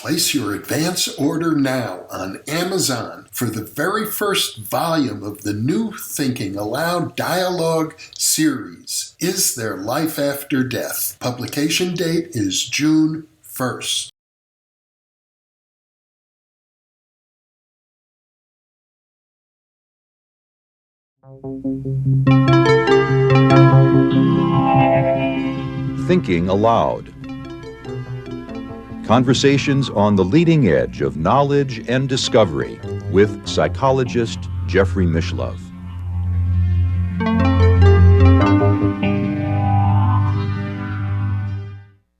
Place your advance order now on Amazon for the very first volume of the new Thinking Aloud dialogue series, Is There Life After Death? Publication date is June 1st. Thinking Aloud. Conversations on the leading edge of knowledge and discovery with psychologist Jeffrey Mishlove.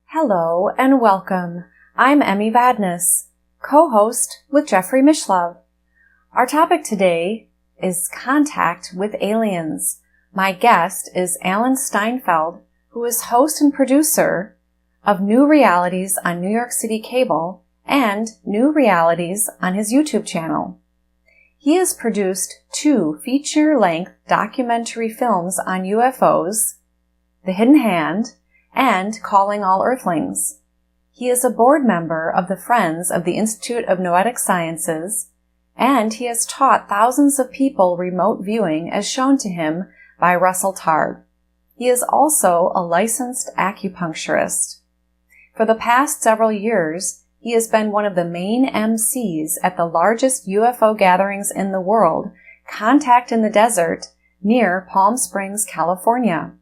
Hello and welcome. I'm Emmy Vadnais, co-host with Jeffrey Mishlove. Our topic today is contact with aliens. My guest is Alan Steinfeld, who is host and producer of New Realities on New York City Cable and New Realities on his YouTube channel. He has produced 2 feature-length documentary films on UFOs, The Hidden Hand and Calling All Earthlings. He is a board member of the Friends of the Institute of Noetic Sciences, and he has taught thousands of people remote viewing as shown to him by Russell Targ. He is also a licensed acupuncturist. For the past several years, he has been one of the main MCs at the largest UFO gatherings in the world, Contact in the Desert, near Palm Springs, California.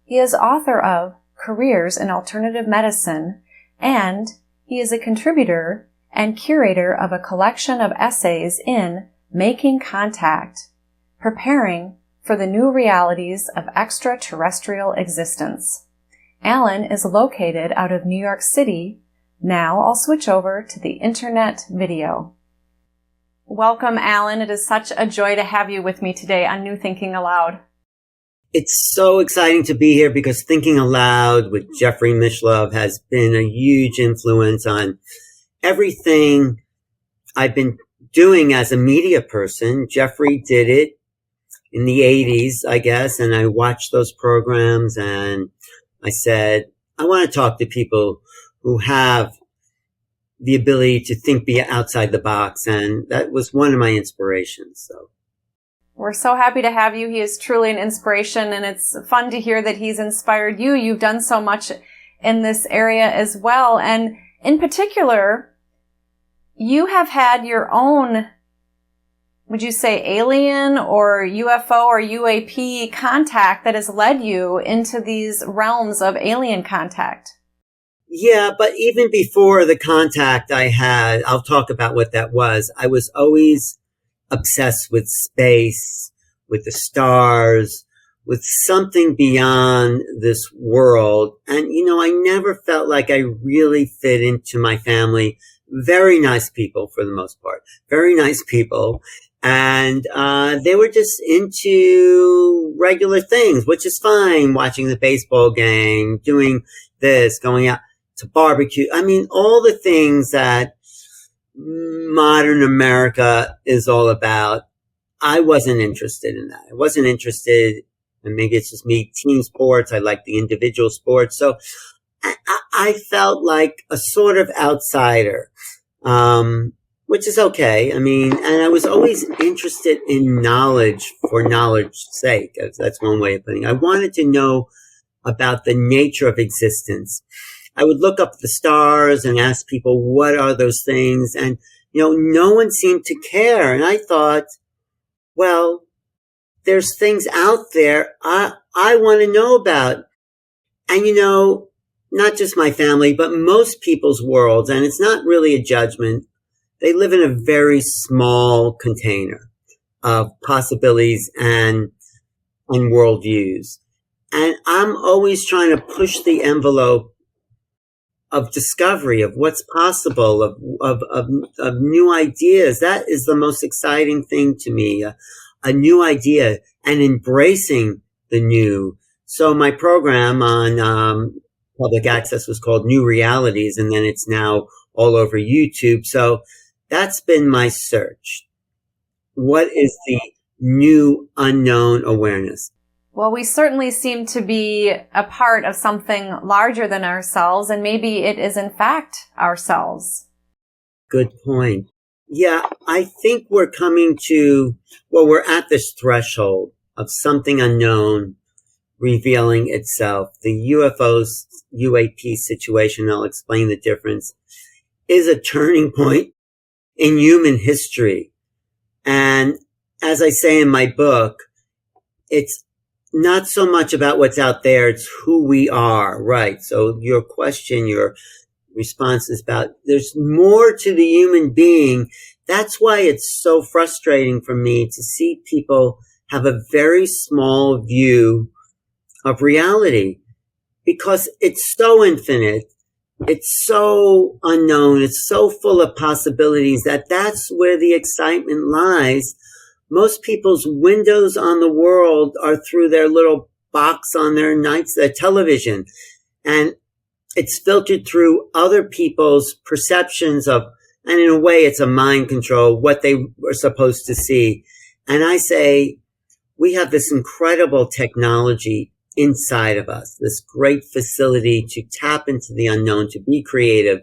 He is author of Careers in Alternative Medicine, and he is a contributor and curator of a collection of essays in Making Contact, Preparing for the New Realities of Extraterrestrial Existence. Alan is located out of New York City. Now I'll switch over to the internet video. Welcome, Alan. It is such a joy to have you with me today on New Thinking Aloud. It's so exciting to be here because Thinking Aloud with Jeffrey Mishlove has been a huge influence on everything I've been doing as a media person. Jeffrey did it in the 80s, I guess, and I watched those programs and I said, I want to talk to people who have the ability to think outside the box, and that was one of my inspirations. So we're so happy to have you. He is truly an inspiration, and it's fun to hear that he's inspired you. You've done so much in this area as well, and in particular, you have had your own, would you say, alien or UFO or UAP contact that has led you into these realms of alien contact? Yeah, but even before the contact I had, I'll talk about what that was. I was always obsessed with space, with the stars, with something beyond this world. And, I never felt like I really fit into my family. Very nice people for the most part. Very nice people. And they were just into regular things, which is fine. Watching the baseball game, doing this, going out to barbecue. I mean, all the things that modern America is all about. I wasn't interested in that. I wasn't interested, and maybe it's just me, team sports. I like the individual sports. So I felt like a sort of outsider. Which is okay. I mean, and I was always interested in knowledge for knowledge's sake. That's one way of putting it. I wanted to know about the nature of existence. I would look up the stars and ask people, what are those things? And, no one seemed to care. And I thought, well, there's things out there I want to know about. And, not just my family, but most people's worlds. And it's not really a judgment. They live in a very small container of possibilities and worldviews. And I'm always trying to push the envelope of discovery, of what's possible, of new ideas. That is the most exciting thing to me, a new idea and embracing the new. So my program on public access was called New Realities, and then it's now all over YouTube. So that's been my search. What is the new unknown awareness? Well, we certainly seem to be a part of something larger than ourselves, and maybe it is in fact ourselves. Good point. Yeah, I think we're we're at this threshold of something unknown revealing itself. The UFOs, UAP situation, I'll explain the difference, is a turning point in human history. And as I say in my book, it's not so much about what's out there, it's who we are, right? So your response is about there's more to the human being. That's why it's so frustrating for me to see people have a very small view of reality, because it's so infinite, it's so unknown, it's so full of possibilities that's where the excitement lies. Most people's windows on the world are through their little box on their television. And it's filtered through other people's perceptions of, and in a way it's a mind control, what they were supposed to see. And I say, we have this incredible technology inside of us, this great facility to tap into the unknown, to be creative,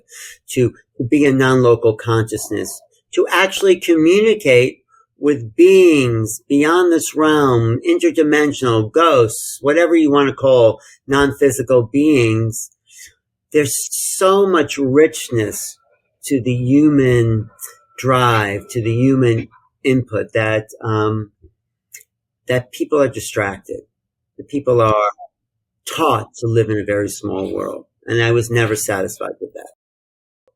to be a non-local consciousness, to actually communicate with beings beyond this realm, interdimensional, ghosts, whatever you want to call non-physical beings. There's so much richness to the human drive, to the human input that people are distracted. The people are taught to live in a very small world. And I was never satisfied with that.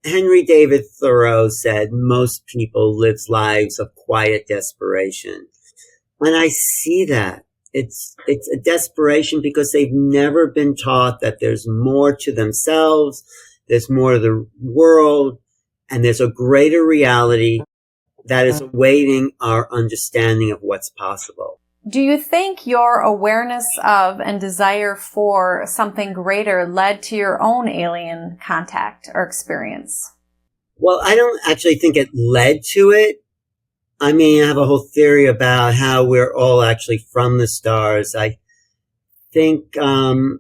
Henry David Thoreau said most people live lives of quiet desperation. And I see that. It's a desperation because they've never been taught that there's more to themselves, there's more to the world, and there's a greater reality that is awaiting our understanding of what's possible. Do you think your awareness of and desire for something greater led to your own alien contact or experience? Well, I don't actually think it led to it. I mean, I have a whole theory about how we're all actually from the stars. I think I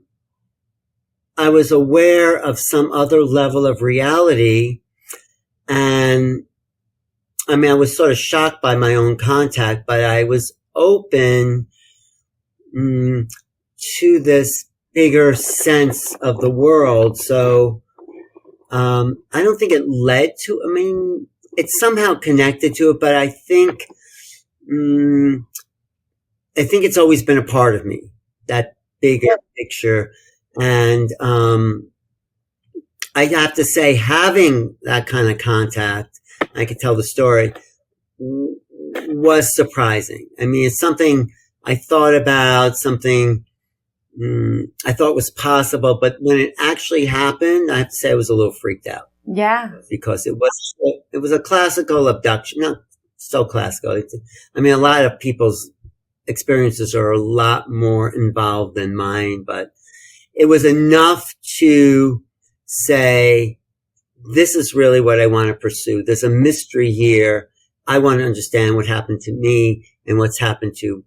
was aware of some other level of reality, and I mean, I was sort of shocked by my own contact, but I was open to this bigger sense of the world. So I don't think it led to, I mean, it's somehow connected to it, but I think it's always been a part of me, that bigger picture. And I have to say, having that kind of contact, I could tell the story, was surprising. I mean, it's something I thought about, something I thought was possible, but when it actually happened, I have to say I was a little freaked out. Yeah. Because it was a classical abduction. Not so classical. I mean, a lot of people's experiences are a lot more involved than mine, but it was enough to say, this is really what I want to pursue. There's a mystery here. I want to understand what happened to me and what's happened to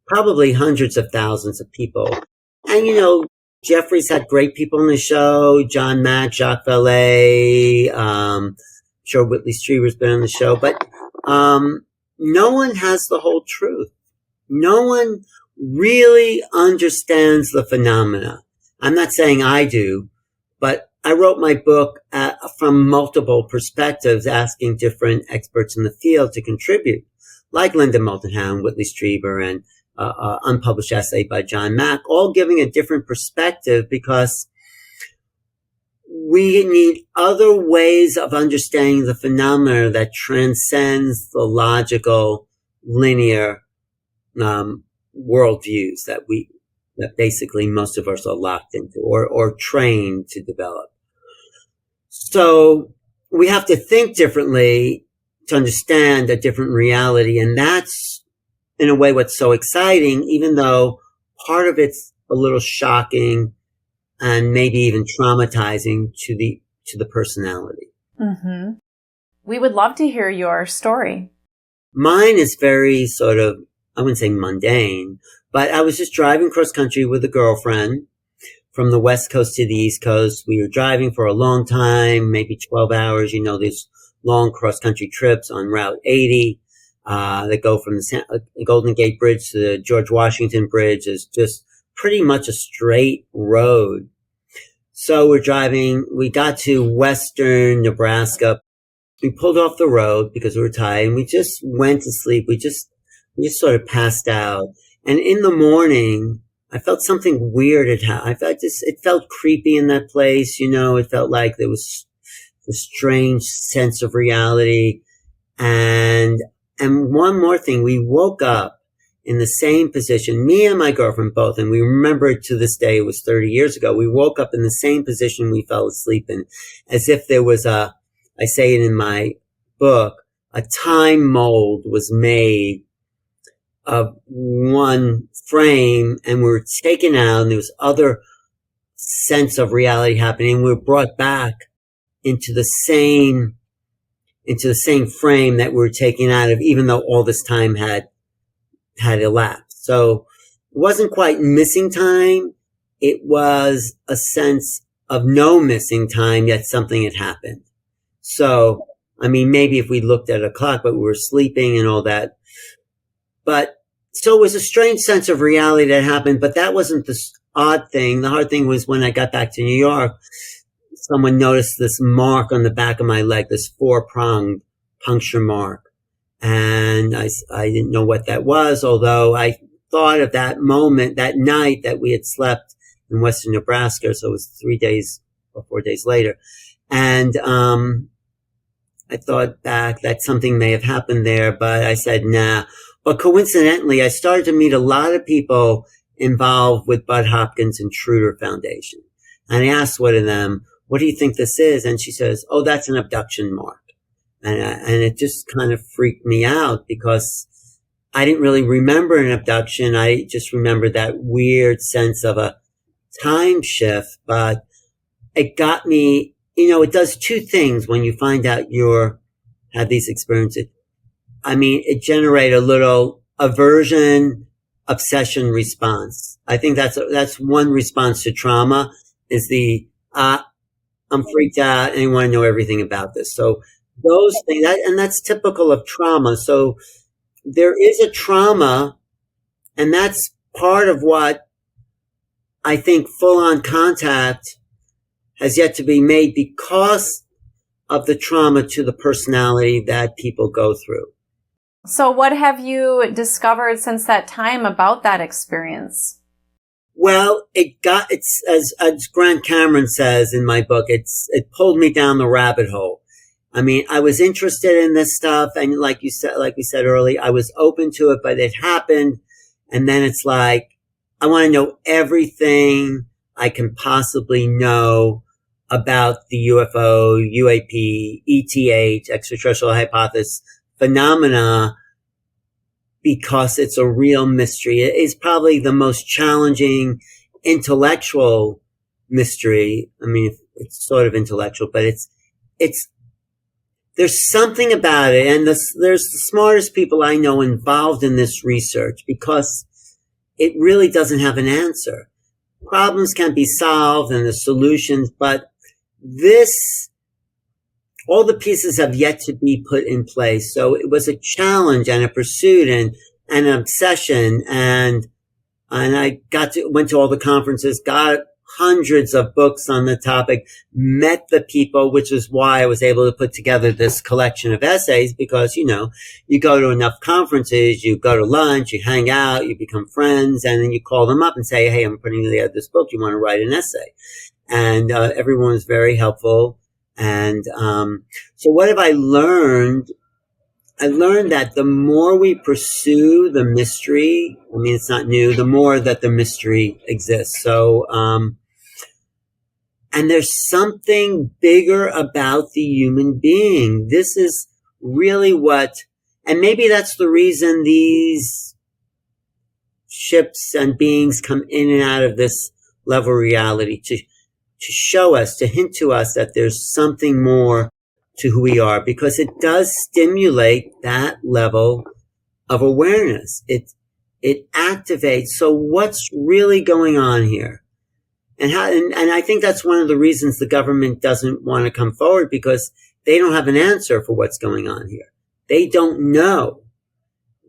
probably hundreds of thousands of people. And, you know, Jeffrey's had great people on the show, John Mack, Jacques Vallée, I'm sure Whitley Strieber's been on the show, but no one has the whole truth. No one really understands the phenomena. I'm not saying I do, but I wrote my book from multiple perspectives, asking different experts in the field to contribute, like Linda Moulton-Howe, Whitley Strieber, and unpublished essay by John Mack, all giving a different perspective, because we need other ways of understanding the phenomena that transcends the logical, linear worldviews that basically most of us are locked into or trained to develop. So we have to think differently to understand a different reality. And that's, in a way, what's so exciting, even though part of it's a little shocking and maybe even traumatizing to the personality. Mm-hmm. We would love to hear your story. Mine is very sort of, I wouldn't say mundane, but I was just driving cross country with a girlfriend from the West Coast to the East Coast. We were driving for a long time, maybe 12 hours. You know, these long cross-country trips on Route 80 that go from the Golden Gate Bridge to the George Washington Bridge. Is just pretty much a straight road. So we're driving. We got to western Nebraska. We pulled off the road because we were tired, and we just went to sleep. We just sort of passed out. And in the morning, I felt something weird had happened. It felt creepy in that place. It felt like there was a strange sense of reality. And one more thing, we woke up in the same position, me and my girlfriend both, and we remember it to this day. It was 30 years ago. We woke up in the same position we fell asleep in, as if there was I say it in my book, a time mold was made of one frame, and we were taken out, and there was other sense of reality happening. We were brought back into the same frame that we were taken out of, even though all this time had elapsed. So it wasn't quite missing time. It was a sense of no missing time, yet something had happened. So, maybe if we looked at a clock, but we were sleeping and all that. But so it was a strange sense of reality that happened, but that wasn't the odd thing. The hard thing was when I got back to New York, someone noticed this mark on the back of my leg, this 4-pronged puncture mark. And I didn't know what that was, although I thought of that moment, that night that we had slept in western Nebraska. So it was 3 days or 4 days later. And I thought back that something may have happened there, but I said, nah. But coincidentally, I started to meet a lot of people involved with Bud Hopkins and Truder Foundation. And I asked one of them, what do you think this is? And she says, oh, that's an abduction mark. And it just kind of freaked me out because I didn't really remember an abduction. I just remembered that weird sense of a time shift, but it got me, it does two things when you find out have these experiences. It generated a little aversion, obsession response. I think that's one response to trauma is I'm freaked out and I want to know everything about this. So those things, and that's typical of trauma. So there is a trauma, and that's part of what I think full-on contact has yet to be made because of the trauma to the personality that people go through. So what have you discovered since that time about that experience? Well, it's as Grant Cameron says in my book, it pulled me down the rabbit hole. I was interested in this stuff, and like we said earlier, I was open to it, but it happened, and then it's like, I want to know everything I can possibly know about the UFO, UAP, ETH, extraterrestrial hypothesis phenomena, because it's a real mystery. It is probably the most challenging intellectual mystery. It's sort of intellectual, but there's something about it. And there's the smartest people I know involved in this research because it really doesn't have an answer. Problems can be solved and the solutions, but all the pieces have yet to be put in place. So it was a challenge and a pursuit and an obsession. And I went to all the conferences, got hundreds of books on the topic, met the people, which is why I was able to put together this collection of essays because, you go to enough conferences, you go to lunch, you hang out, you become friends, and then you call them up and say, hey, I'm putting together this book. You want to write an essay? And everyone was very helpful. And so what have I learned? I learned that the more we pursue the mystery, it's not new, the more that the mystery exists. So, and there's something bigger about the human being. This is really and maybe that's the reason these ships and beings come in and out of this level of reality, to show us, to hint to us that there's something more to who we are, because it does stimulate that level of awareness. It activates. So what's really going on here? And I think that's one of the reasons the government doesn't want to come forward, because they don't have an answer for what's going on here. They don't know.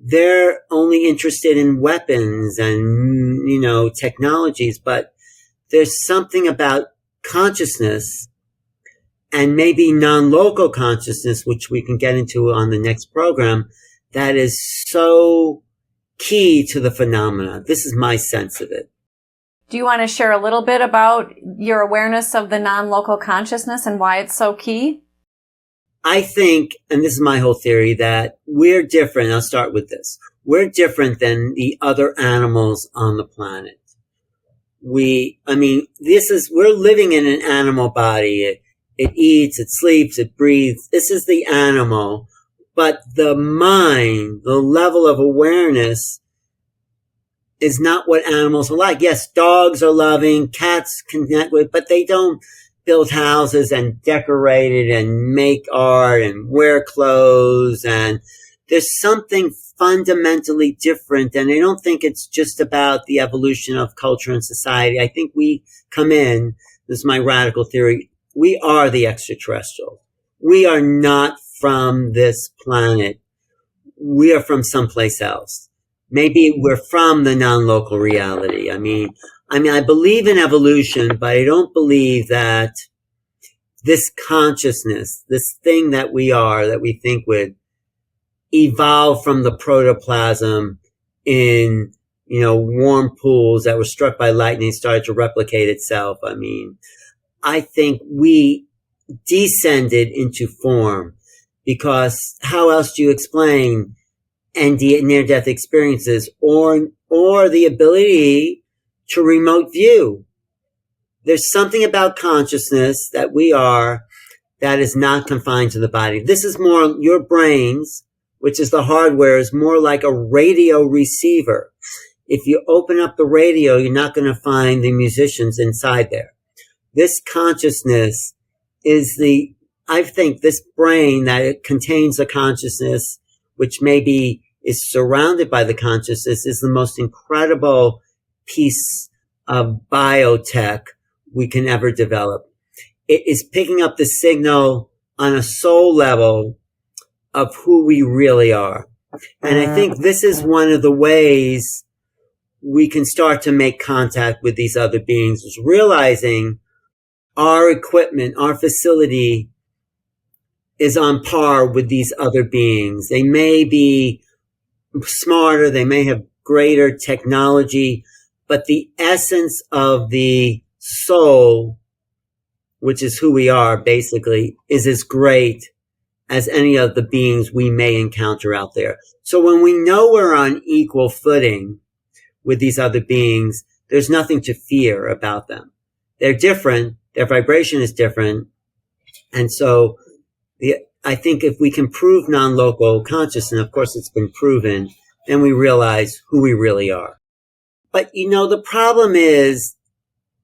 They're only interested in weapons and, technologies, but there's something about consciousness and maybe non-local consciousness, which we can get into on the next program, that is so key to the phenomena. This is my sense of it. Do you want to share a little bit about your awareness of the non-local consciousness and why it's so key? I think, and this is my whole theory, that we're different. I'll start with this. We're different than the other animals on the planet. We're living in an animal body. It eats, it sleeps, it breathes. This is the animal. But the mind, the level of awareness is not what animals are like. Yes, dogs are loving, cats connect with, but they don't build houses and decorate it and make art and wear clothes. And there's something fundamentally different. And I don't think it's just about the evolution of culture and society. I think we come in, this is my radical theory, we are the extraterrestrial. We are not from this planet. We are from someplace else. Maybe we're from the non-local reality. I mean, I believe in evolution, but I don't believe that this consciousness, this thing that we are, that we think would evolve from the protoplasm in, warm pools that were struck by lightning, started to replicate itself. I mean, I think we descended into form, because how else do you explain near-death experiences or the ability to remote view? There's something about consciousness that we are that is not confined to the body. This is more your brains, which is the hardware, is more like a radio receiver. If you open up the radio, you're not going to find the musicians inside there. This consciousness is I think this brain that it contains a consciousness, which maybe is surrounded by the consciousness, is the most incredible piece of biotech we can ever develop. It is picking up the signal on a soul level of who we really are. And I think this is one of the ways we can start to make contact with these other beings, is realizing our equipment, our facility is on par with these other beings. They may be smarter, they may have greater technology, but the essence of the soul, which is who we are basically, is as great as any of the beings we may encounter out there. So when we know we're on equal footing with these other beings, there's nothing to fear about them. They're different. Their vibration is different. And so I think if we can prove non-local consciousness, of course it's been proven, then we realize who we really are. But the problem is,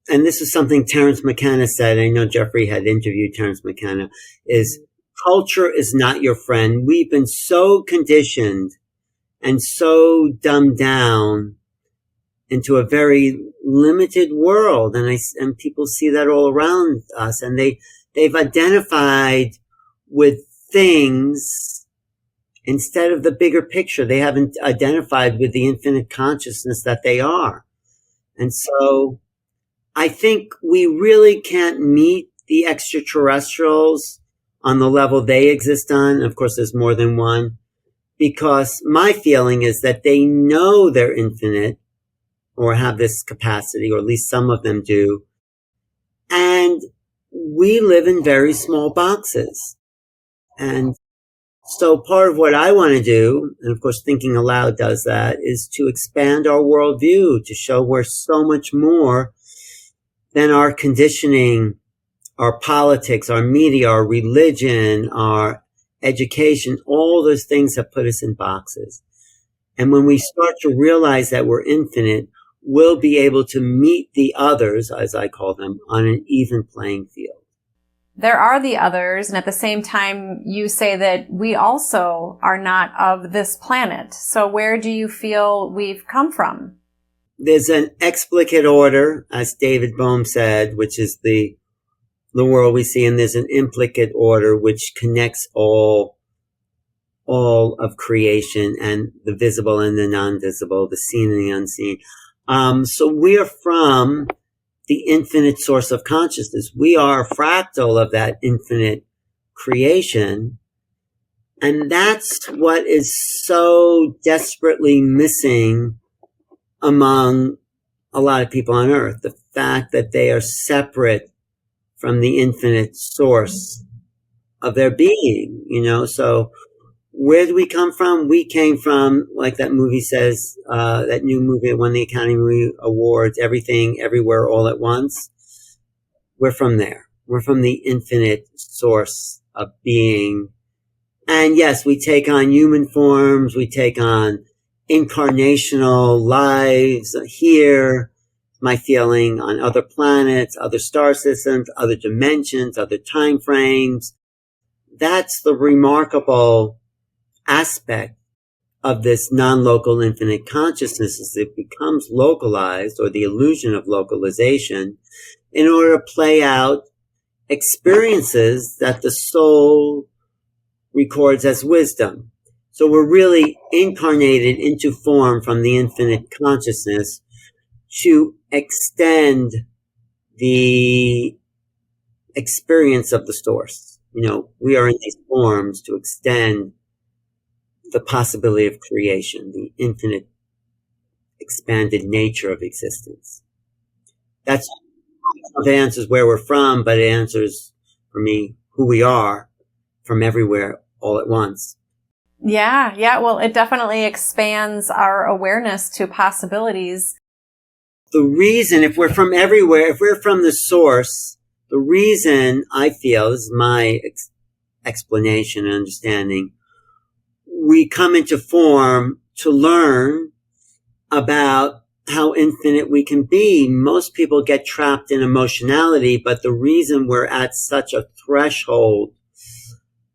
and this is something Terence McKenna said, I know Jeffrey had interviewed Terence McKenna, is culture is not your friend. We've been so conditioned and so dumbed down into a very limited world. And people see that all around us, and they've identified with things instead of the bigger picture. They haven't identified with the infinite consciousness that they are. And so I think we really can't meet the extraterrestrials on the level they exist on. Of course, there's more than one, because my feeling is that they know they're infinite, or have this capacity, or at least some of them do. And we live in very small boxes. And so part of what I want to do, and of course Thinking Aloud does that, is to expand our worldview, to show we're so much more than our conditioning, our politics, our media, our religion, our education. All those things have put us in boxes. And when we start to realize that we're infinite, we'll be able to meet the others, as I call them, on an even playing field. There are the others, and at the same time, you say that we also are not of this planet. So where do you feel we've come from? There's an explicit order, as David Bohm said, which is the the world we see, and there's an implicate order which connects all of creation, and the visible and the non-visible, the seen and the unseen. So we are from the infinite source of consciousness. We are a fractal of that infinite creation. And that's what is so desperately missing among a lot of people on Earth. The fact that they are separate from the infinite source of their being, so where do we come from? We came from, like that movie says, that new movie that won the Academy Awards, Everything, Everywhere, All at Once. We're from there. We're from the infinite source of being. And yes, we take on human forms. We take on incarnational lives here. My feeling on other planets, other star systems, other dimensions, other time frames. That's the remarkable aspect of this non-local infinite consciousness, is it becomes localized, or the illusion of localization, in order to play out experiences that the soul records as wisdom. So we're really incarnated into form from the infinite consciousness to extend the experience of the source. We are in these forms to extend the possibility of creation, the infinite expanded nature of existence. That's the answers where we're from, but it answers for me who we are from everywhere all at once. Yeah. Well, it definitely expands our awareness to possibilities. The reason, if we're from everywhere, if we're from the source, the reason I feel, this is my explanation and understanding, we come into form to learn about how infinite we can be. Most people get trapped in emotionality, but the reason we're at such a threshold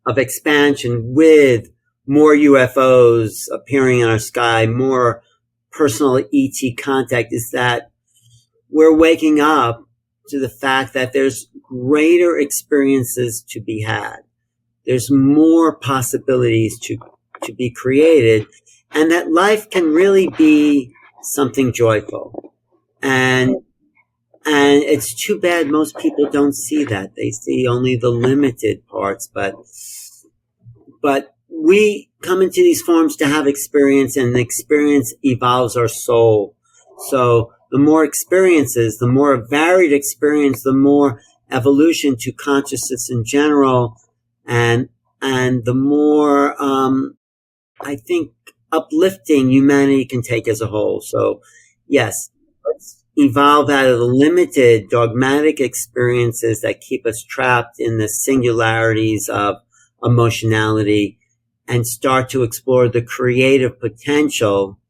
of expansion, with more UFOs appearing in our sky, more personal ET contact, is that we're waking up to the fact that there's greater experiences to be had. There's more possibilities to be created, and that life can really be something joyful. And it's too bad most people don't see that. They see only the limited parts, but we come into these forms to have experience, and the experience evolves our soul. So the more experiences, the more varied experience, the more evolution to consciousness in general, and the more, I think, uplifting humanity can take as a whole. So yes, let's evolve out of the limited dogmatic experiences that keep us trapped in the singularities of emotionality, and start to explore the creative potential,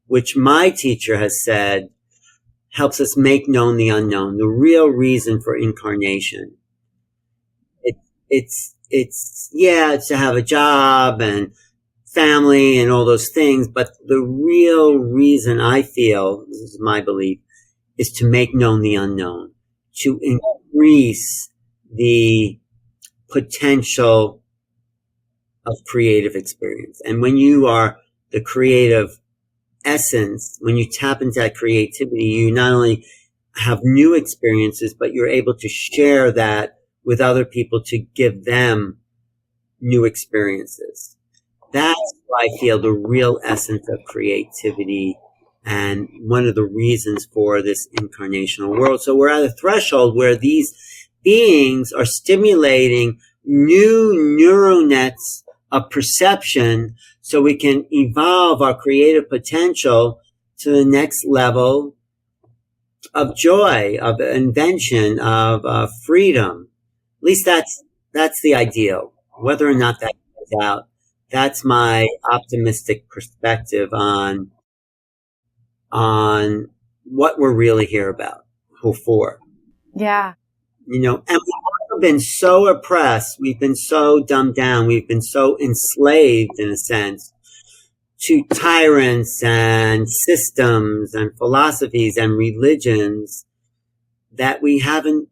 which my teacher has said helps us make known the unknown, the real reason for incarnation. It's to have a job and family and all those things, but the real reason, I feel, this is my belief, is to make known the unknown, to increase the potential of creative experience. And when you are the creative essence, when you tap into that creativity, you not only have new experiences, but you're able to share that with other people to give them new experiences. That's why I feel the real essence of creativity, and one of the reasons for this incarnational world. So we're at a threshold where these beings are stimulating new neural nets of perception, so we can evolve our creative potential to the next level of joy, of invention, of freedom. At least that's the ideal. Whether or not that plays out, that's my optimistic perspective on what we're really here about, who for. Yeah. And we've also been so oppressed. We've been so dumbed down. We've been so enslaved, in a sense, to tyrants and systems and philosophies and religions, that we haven't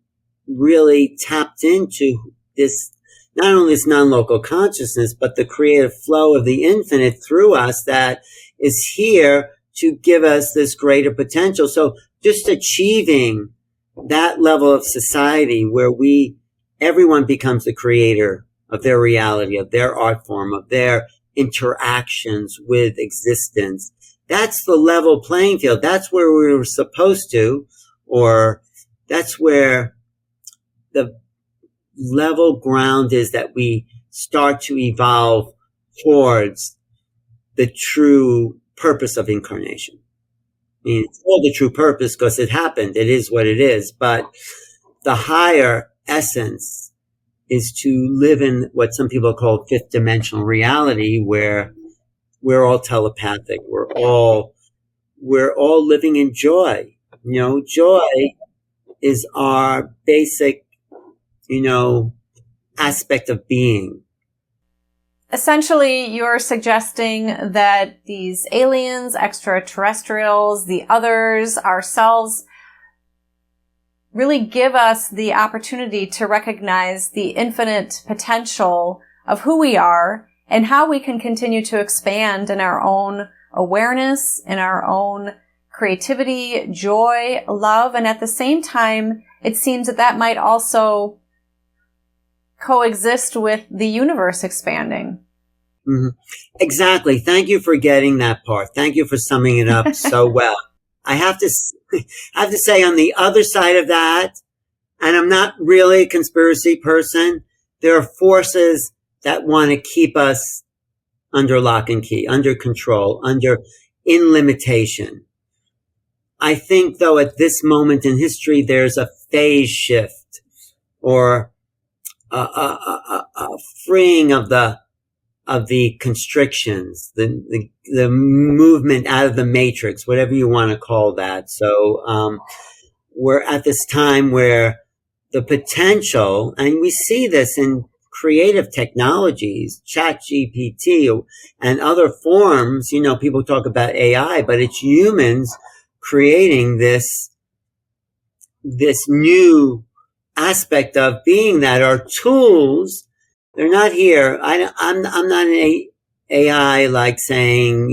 really tapped into this, not only this non-local consciousness, but the creative flow of the infinite through us that is here to give us this greater potential. So just achieving that level of society where everyone becomes the creator of their reality, of their art form, of their interactions with existence. That's the level playing field. That's where we were supposed to, or that's where the level ground is that we start to evolve towards the true purpose of incarnation. I mean, it's all the true purpose because it happened. It is what it is. But the higher essence is to live in what some people call fifth dimensional reality, where we're all telepathic. We're all living in joy. Joy is our basic, aspect of being. Essentially, you're suggesting that these aliens, extraterrestrials, the others, ourselves, really give us the opportunity to recognize the infinite potential of who we are and how we can continue to expand in our own awareness, in our own creativity, joy, love, and at the same time, it seems that might also coexist with the universe expanding. Mm-hmm. Exactly. Thank you for getting that part. Thank you for summing it up so well. I have to say on the other side of that, and I'm not really a conspiracy person, there are forces that want to keep us under lock and key, under control, in limitation. I think though at this moment in history, there's a phase shift or a freeing of the constrictions, the movement out of the matrix, whatever you want to call that. So, we're at this time where the potential, and we see this in creative technologies, ChatGPT and other forms, people talk about AI, but it's humans creating this new aspect of being that are tools. They're not here. I'm not an AI like saying,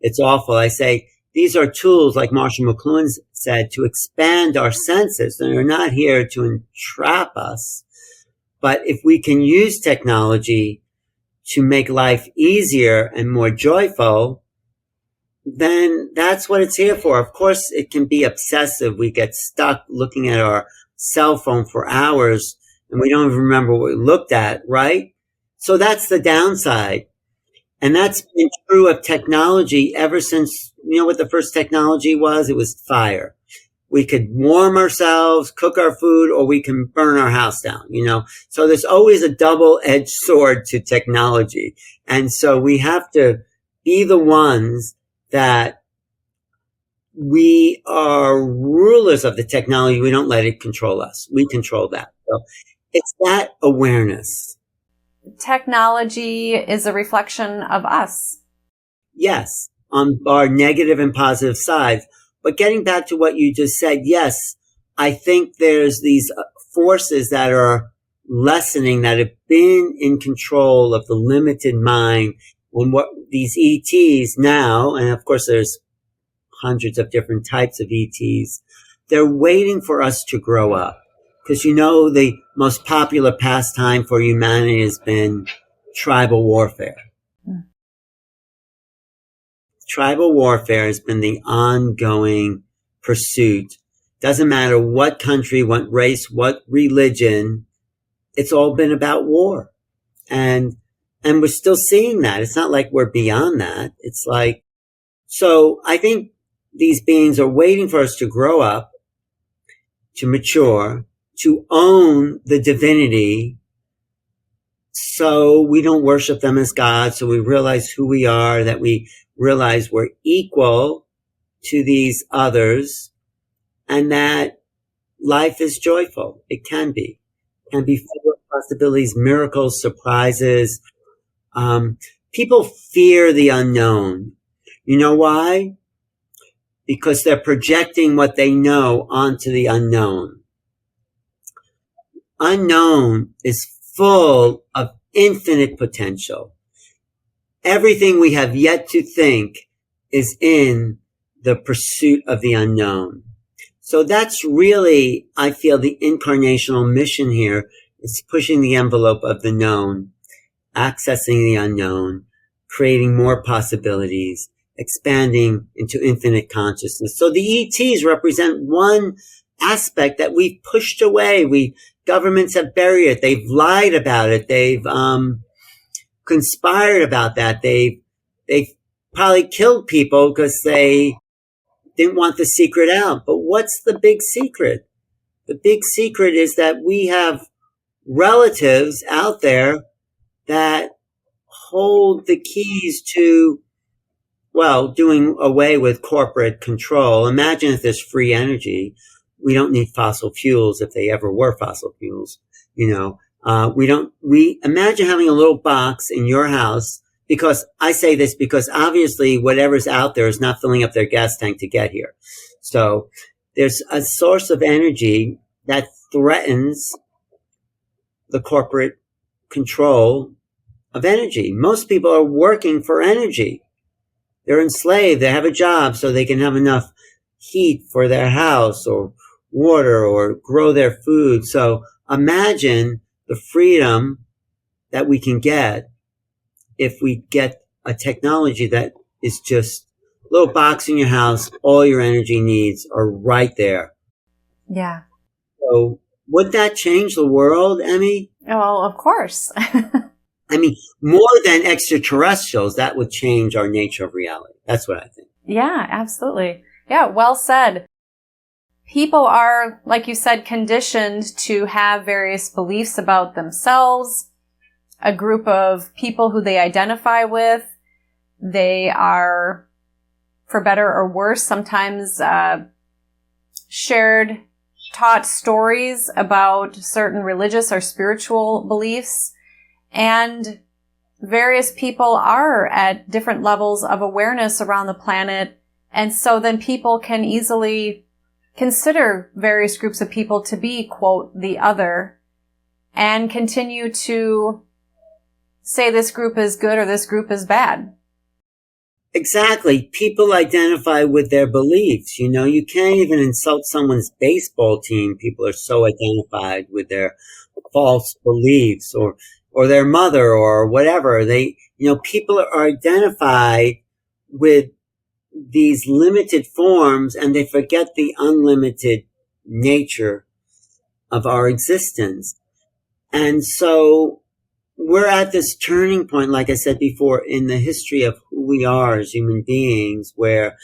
it's awful. I say these are tools, like Marshall McLuhan said, to expand our senses. They're not here to entrap us. But if we can use technology to make life easier and more joyful, then that's what it's here for. Of course, it can be obsessive. We get stuck looking at our cell phone for hours and we don't even remember what we looked at, right? So that's the downside. And that's been true of technology ever since, what the first technology was? It was fire. We could warm ourselves, cook our food, or we can burn our house down, So there's always a double-edged sword to technology. And so we have to be the ones that we are rulers of the technology. We don't let it control us. We control that. So it's that awareness. Technology is a reflection of us. Yes, on our negative and positive sides. But getting back to what you just said, yes, I think there's these forces that are lessening, that have been in control of the limited mind, and what these ETs now, and of course there's hundreds of different types of ETs, they're waiting for us to grow up. Because the most popular pastime for humanity has been tribal warfare. Tribal warfare has been the ongoing pursuit. Doesn't matter what country, what race, what religion, it's all been about war. And we're still seeing that. It's not like we're beyond that. It's like, so I think these beings are waiting for us to grow up, to mature, to own the divinity, so we don't worship them as God, so we realize who we are, that we realize we're equal to these others, and that life is joyful. It can be. It can be full of possibilities, miracles, surprises. People fear the unknown. You know why? Because they're projecting what they know onto the unknown. unknown is full of infinite potential. Everything we have yet to think is in the pursuit of the unknown. So that's really, I feel, the incarnational mission here is pushing the envelope of the known, accessing the unknown, creating more possibilities, expanding into infinite consciousness. So the ETs represent one aspect that we've pushed away. Governments have buried it. They've lied about it. They've conspired about that. They've probably killed people because they didn't want the secret out. But what's the big secret? The big secret is that we have relatives out there that hold the keys to, well, doing away with corporate control. Imagine if there's free energy. We don't need fossil fuels if they ever were fossil fuels. We imagine having a little box in your house, because I say this because obviously whatever's out there is not filling up their gas tank to get here. So there's a source of energy that threatens the corporate control of energy. Most people are working for energy. They're enslaved. They have a job so they can have enough heat for their house or water or grow their food. So imagine the freedom that we can get if we get a technology that is just a little box in your house. All your energy needs are right there. Yeah. So would that change the world, Emmy? Well, of course. I mean, more than extraterrestrials, that would change our nature of reality. That's what I think. Yeah, absolutely. Yeah, well said. People are, like you said, conditioned to have various beliefs about themselves, a group of people who they identify with. They are, for better or worse, sometimes taught stories about certain religious or spiritual beliefs. And various people are at different levels of awareness around the planet. And so then people can easily consider various groups of people to be, quote, the other, and continue to say this group is good or this group is bad. Exactly. People identify with their beliefs. You can't even insult someone's baseball team. People are so identified with their false beliefs or their mother or whatever. People are identified with these limited forms and they forget the unlimited nature of our existence. And so we're at this turning point, like I said before, in the history of who we are as human beings, where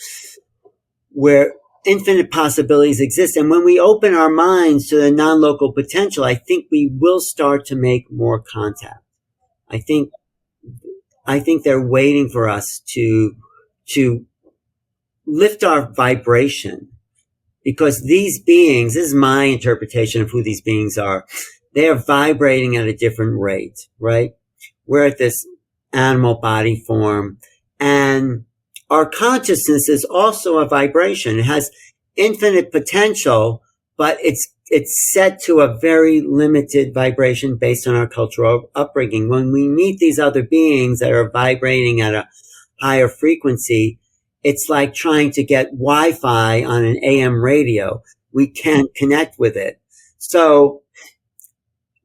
infinite possibilities exist. And when we open our minds to the non-local potential, I think we will start to make more contact. I think they're waiting for us to lift our vibration, because these beings, this is my interpretation of who these beings are, they are vibrating at a different rate, right? We're at this animal body form, and our consciousness is also a vibration. It has infinite potential, but it's set to a very limited vibration based on our cultural upbringing. When we meet these other beings that are vibrating at a higher frequency, it's like trying to get Wi-Fi on an AM radio. We can't connect with it. So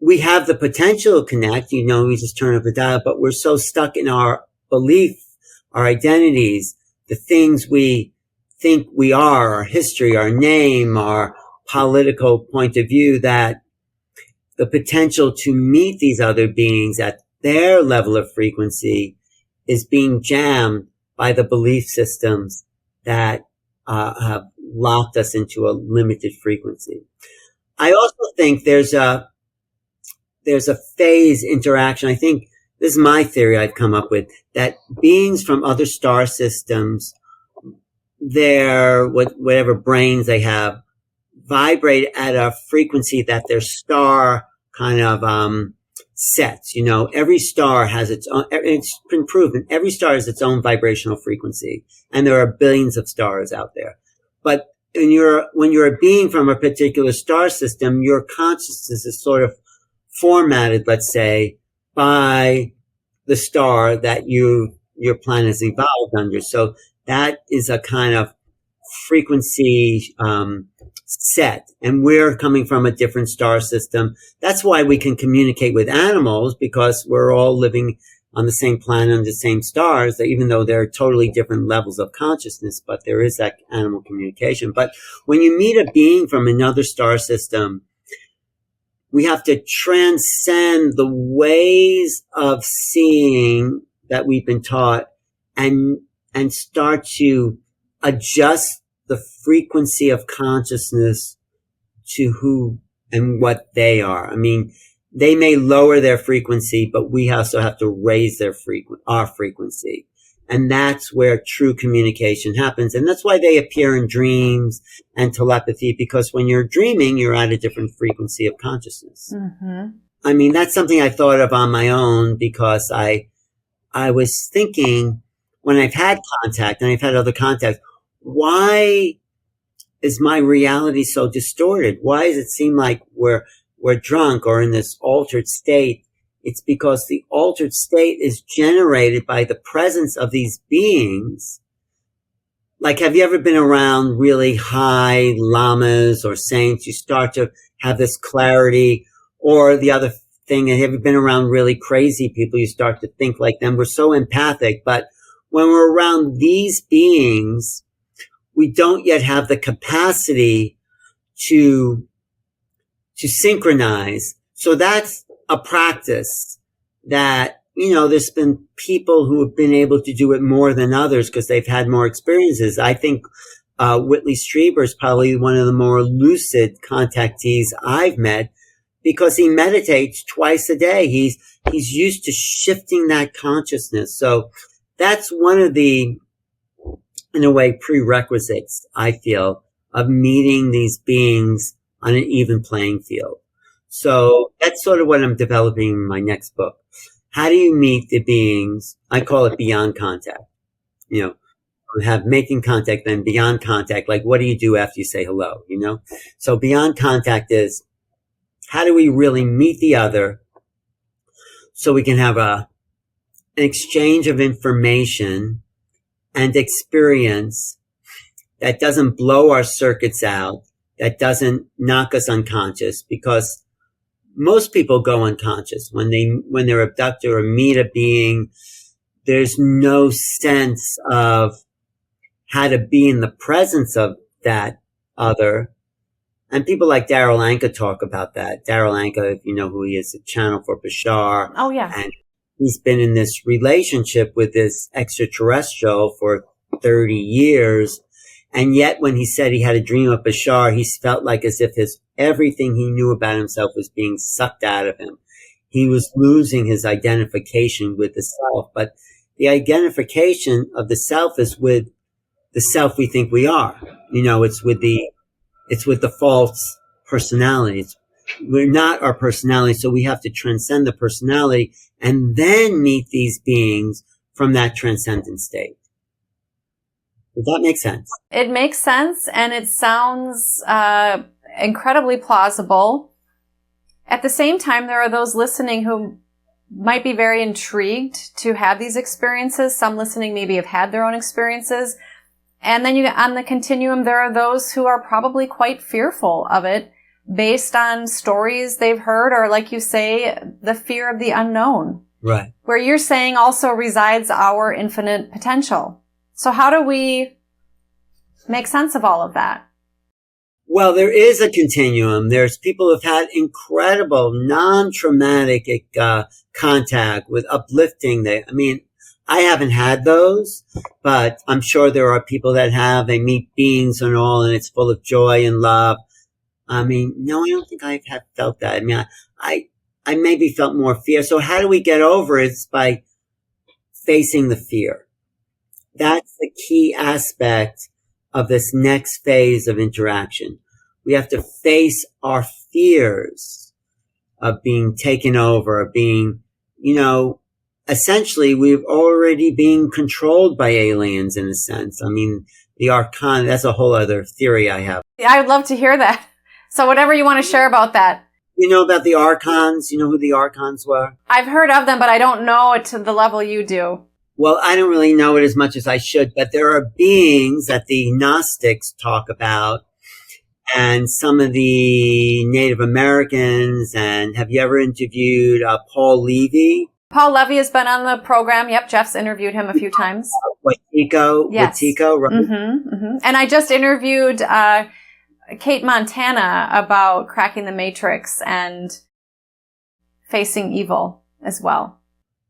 we have the potential to connect, we just turn up the dial, but we're so stuck in our belief, our identities, the things we think we are, our history, our name, our political point of view, that the potential to meet these other beings at their level of frequency is being jammed by the belief systems that have locked us into a limited frequency. I also think there's a phase interaction. I think this is my theory I've come up with, that beings from other star systems, their whatever brains they have, vibrate at a frequency that their star kind of sets. Every star has its own, it's been proven, every star has its own vibrational frequency, and there are billions of stars out there. But when you're a being from a particular star system, your consciousness is sort of formatted, let's say, by the star that your planet has evolved under. So that is a kind of frequency set, and we're coming from a different star system. That's why we can communicate with animals, because we're all living on the same planet, on the same stars, even though they're totally different levels of consciousness, but there is that animal communication. But when you meet a being from another star system, we have to transcend the ways of seeing that we've been taught and start to adjust the frequency of consciousness to who and what they are. I mean, they may lower their frequency, but we also have to raise our frequency. And that's where true communication happens. And that's why they appear in dreams and telepathy, because when you're dreaming, you're at a different frequency of consciousness. Mm-hmm. I mean, that's something I thought of on my own, because I was thinking, when I've had contact and I've had other contacts, why is my reality so distorted? Why does it seem like we're drunk or in this altered state? It's because the altered state is generated by the presence of these beings. Like, have you ever been around really high lamas or saints? You start to have this clarity. Or the other thing, have you been around really crazy people? You start to think like them. We're so empathic. But when we're around these beings, we don't yet have the capacity to synchronize. So that's a practice that, there's been people who have been able to do it more than others because they've had more experiences. I think Whitley Strieber is probably one of the more lucid contactees I've met, because he meditates twice a day. He's used to shifting that consciousness. So that's one of the, in a way, prerequisites, I feel, of meeting these beings on an even playing field. So that's sort of what I'm developing in my next book. How do you meet the beings? I call it beyond contact. We have making contact, then beyond contact. Like, what do you do after you say hello? So beyond contact is, how do we really meet the other so we can have an exchange of information and experience that doesn't blow our circuits out, that doesn't knock us unconscious, because most people go unconscious when they're abducted or meet a being. There's no sense of how to be in the presence of that other. And people like Darryl Anka talk about that. Darryl Anka, if you know who he is, a channel for Bashar. Oh, yeah. And he's been in this relationship with this extraterrestrial for 30 years. And yet when he said he had a dream of Bashar, he felt like as if everything he knew about himself was being sucked out of him. He was losing his identification with the self. But the identification of the self is with the self we think we are. It's with the false personality. We're not our personality, so we have to transcend the personality and then meet these beings from that transcendent state. Does that make sense? It makes sense, and it sounds incredibly plausible. At the same time, there are those listening who might be very intrigued to have these experiences. Some listening maybe have had their own experiences. And then on the continuum, there are those who are probably quite fearful of it based on stories they've heard, or like you say, the fear of the unknown. Right. Where you're saying also resides our infinite potential. So how do we make sense of all of that? Well, there is a continuum. There's people who've had incredible non-traumatic contact with uplifting. I haven't had those, but I'm sure there are people that have. They meet beings and all, and it's full of joy and love. No, I don't think I've felt that. I maybe felt more fear. So how do we get over it? It's by facing the fear. That's the key aspect of this next phase of interaction. We have to face our fears of being taken over, of being, essentially we've already been controlled by aliens in a sense. The archon, that's a whole other theory I have. I would love to hear that. So whatever you want to share about that. You know about the archons? You know who the archons were? I've heard of them, but I don't know it to the level you do. Well, I don't really know it as much as I should, but there are beings that the Gnostics talk about, and some of the Native Americans. And have you ever interviewed Paul Levy? Paul Levy has been on the program. Yep, Jeff's interviewed him a few times. Watiko, Yes. Watiko, right? Mm-hmm, mm-hmm. And I just interviewed Kate Montana about cracking the matrix and facing evil as well.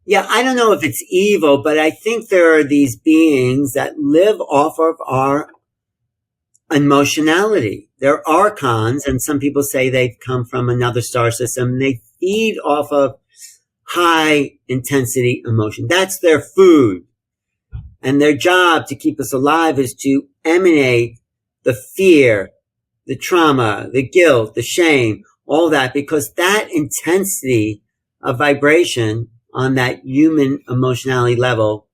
Yeah, I don't know if it's evil, but I think there are these beings that live off of our emotionality. They're archons, and some people say they've come from another star system. They feed off of high intensity emotion. That's their food. And their job to keep us alive is to emanate the fear, the trauma, the guilt, the shame, all that, because that intensity of vibration on that human emotionality level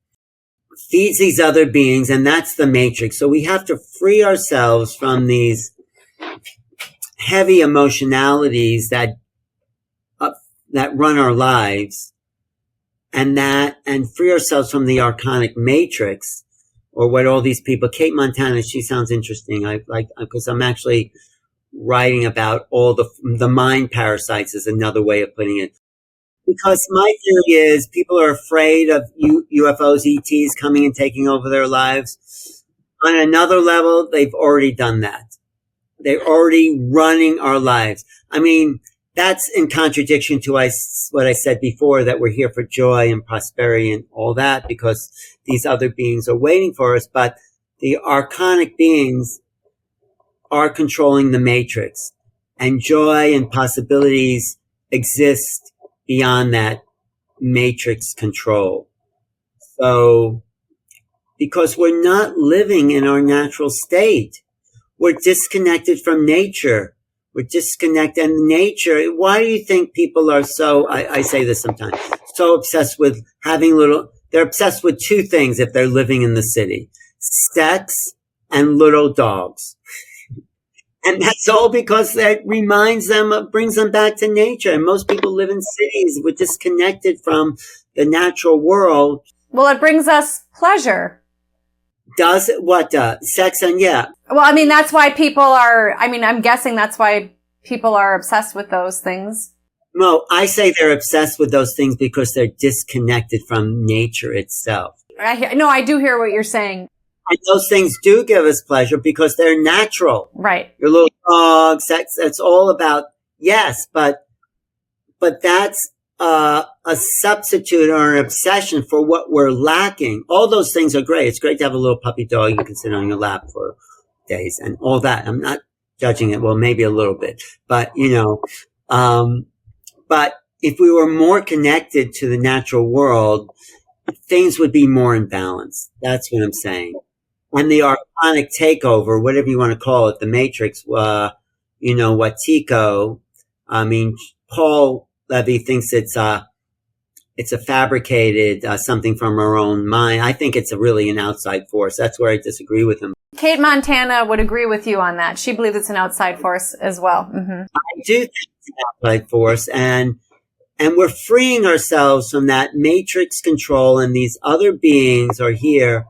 feeds these other beings, and that's the matrix. So we have to free ourselves from these heavy emotionalities that run our lives, and free ourselves from the archonic matrix, or what all these people. Kate Montana, she sounds interesting. I like, because I'm actually writing about all the mind parasites is another way of putting it. Because my theory is people are afraid of UFOs, ETs coming and taking over their lives. On another level, they've already done that. They're already running our lives. I mean, that's in contradiction to what I said before, that we're here for joy and prosperity and all that, because these other beings are waiting for us. But the archonic beings are controlling the matrix, and joy and possibilities exist beyond that matrix control. So, because we're not living in our natural state, we're disconnected from nature. We're disconnected. And nature, why do you think people are so, I say this sometimes, so obsessed with they're obsessed with two things if they're living in the city: sex and little dogs. And that's all because that brings them back to nature. And most people live in cities. We're disconnected from the natural world. Well, it brings us pleasure. Does it? What does? Sex and yeah. Well, I mean, that's why I'm guessing that's why people are obsessed with those things. No, I say they're obsessed with those things because they're disconnected from nature itself. I do hear what you're saying. And those things do give us pleasure because they're natural. Right. Your little dog, sex, it's all about, yes, but that's a substitute or an obsession for what we're lacking. All those things are great. It's great to have a little puppy dog you can sit on your lap for days and all that. I'm not judging it. Well, maybe a little bit, but but if we were more connected to the natural world, things would be more in balance. That's what I'm saying. And the archonic takeover, whatever you want to call it, the matrix, Watiko. I mean, Paul Levy thinks it's a fabricated something from our own mind. I think it's really an outside force. That's where I disagree with him. Kate Montana would agree with you on that. She believes it's an outside force as well. Mm-hmm. I do think it's an outside force, and we're freeing ourselves from that matrix control, and these other beings are here.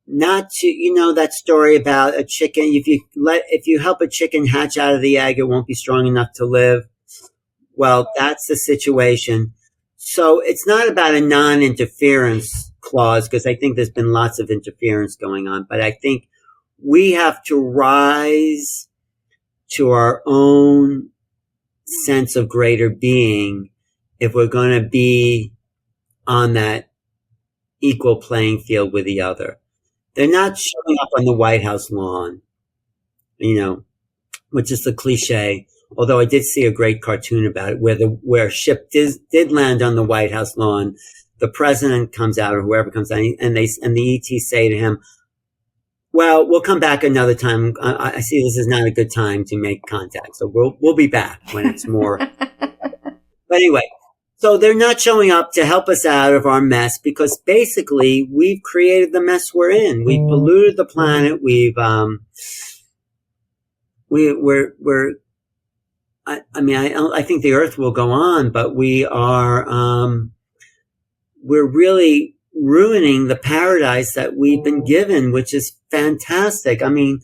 Not to, that story about a chicken. If you help a chicken hatch out of the egg, it won't be strong enough to live. Well, that's the situation. So it's not about a non-interference clause, because I think there's been lots of interference going on. But I think we have to rise to our own sense of greater being if we're going to be on that equal playing field with the other. They're not showing up on the White House lawn, which is the cliche. Although I did see a great cartoon about it where a ship did land on the White House lawn. The president comes out, or whoever comes out, and the ET say to him, "Well, we'll come back another time. I see this is not a good time to make contact, so we'll be back when it's more." But anyway. So they're not showing up to help us out of our mess, because basically we've created the mess we're in. We've polluted the planet. We're I think the earth will go on, but we're really ruining the paradise that we've been given, which is fantastic. I mean,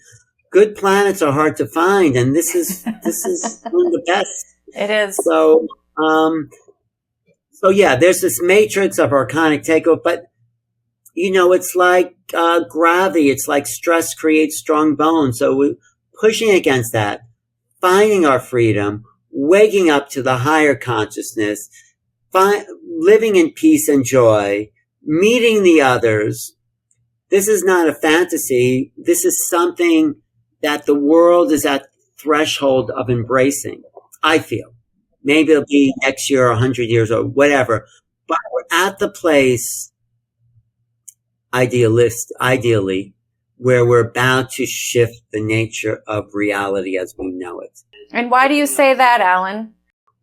good planets are hard to find, and this is one of the best. It is. So yeah, there's this matrix of archonic takeover, but it's like gravity. It's like stress creates strong bones. So we're pushing against that, finding our freedom, waking up to the higher consciousness, living in peace and joy, meeting the others. This is not a fantasy. This is something that the world is at threshold of embracing, I feel. Maybe it'll be next year or 100 years or whatever. But we're at the place, ideally, where we're about to shift the nature of reality as we know it. And why do you say that, Alan?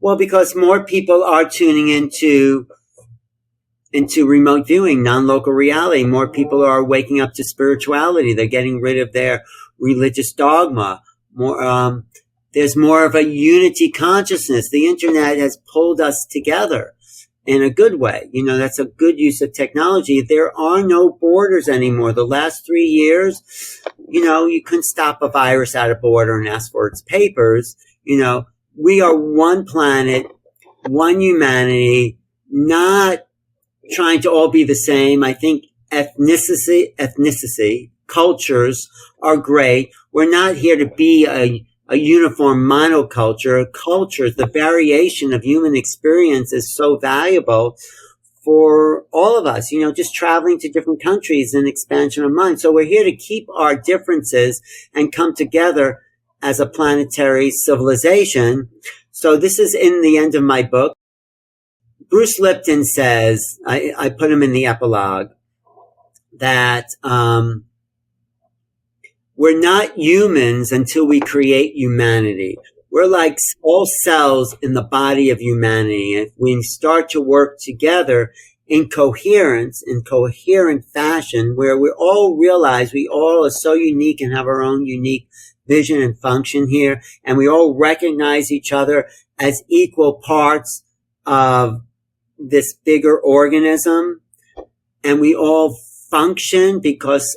Well, because more people are tuning into remote viewing, non-local reality. More people are waking up to spirituality. They're getting rid of their religious dogma. There's more of a unity consciousness. The internet has pulled us together in a good way. That's a good use of technology. There are no borders anymore. The last 3 years, you couldn't stop a virus at a border and ask for its papers. We are one planet, one humanity, not trying to all be the same. I think ethnicity, cultures are great. We're not here to be a uniform monoculture. Cultures, the variation of human experience is so valuable for all of us, just traveling to different countries and expansion of mind. So we're here to keep our differences and come together as a planetary civilization. So this is in the end of my book. Bruce Lipton says, I put him in the epilogue, that we're not humans until we create humanity. We're like all cells in the body of humanity. And if we start to work together in coherence, in coherent fashion, where we all realize we all are so unique and have our own unique vision and function here, and we all recognize each other as equal parts of this bigger organism, and we all function because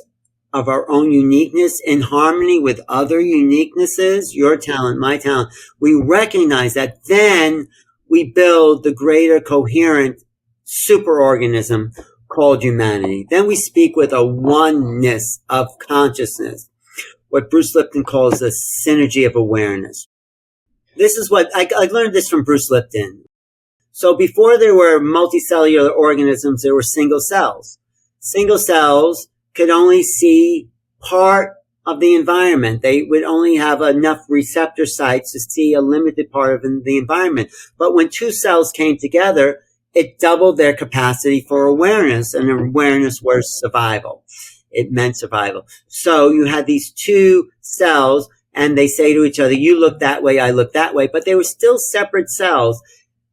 of our own uniqueness in harmony with other uniquenesses, your talent, my talent. We recognize that, then we build the greater coherent superorganism called humanity. Then we speak with a oneness of consciousness, what Bruce Lipton calls the synergy of awareness. This is what I learned this from Bruce Lipton. So before there were multicellular organisms, there were single cells. Single cells could only see part of the environment. They would only have enough receptor sites to see a limited part of the environment. But when two cells came together, it doubled their capacity for awareness, and awareness was survival. It meant survival. So you had these two cells, and they say to each other, you look that way, I look that way, but they were still separate cells.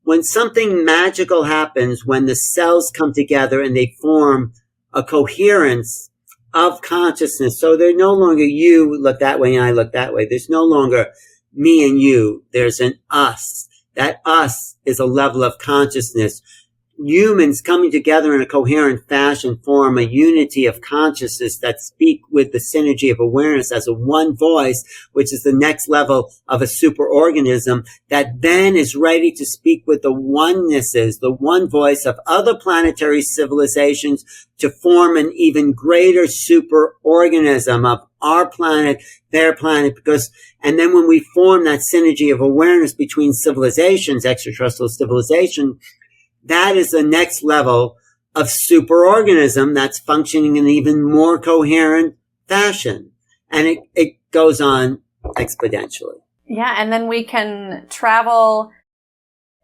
When something magical happens, when the cells come together and they form a coherence of consciousness, so they're no longer you look that way and I look that way. There's no longer me and you. There's an us. That us is a level of consciousness. Humans coming together in a coherent fashion form a unity of consciousness that speak with the synergy of awareness as a one voice, which is the next level of a superorganism that then is ready to speak with the onenesses, the one voice of other planetary civilizations to form an even greater superorganism of our planet, their planet, and then when we form that synergy of awareness between civilizations, extraterrestrial civilization, that is the next level of superorganism that's functioning in an even more coherent fashion. And it goes on exponentially. Yeah, and then we can travel,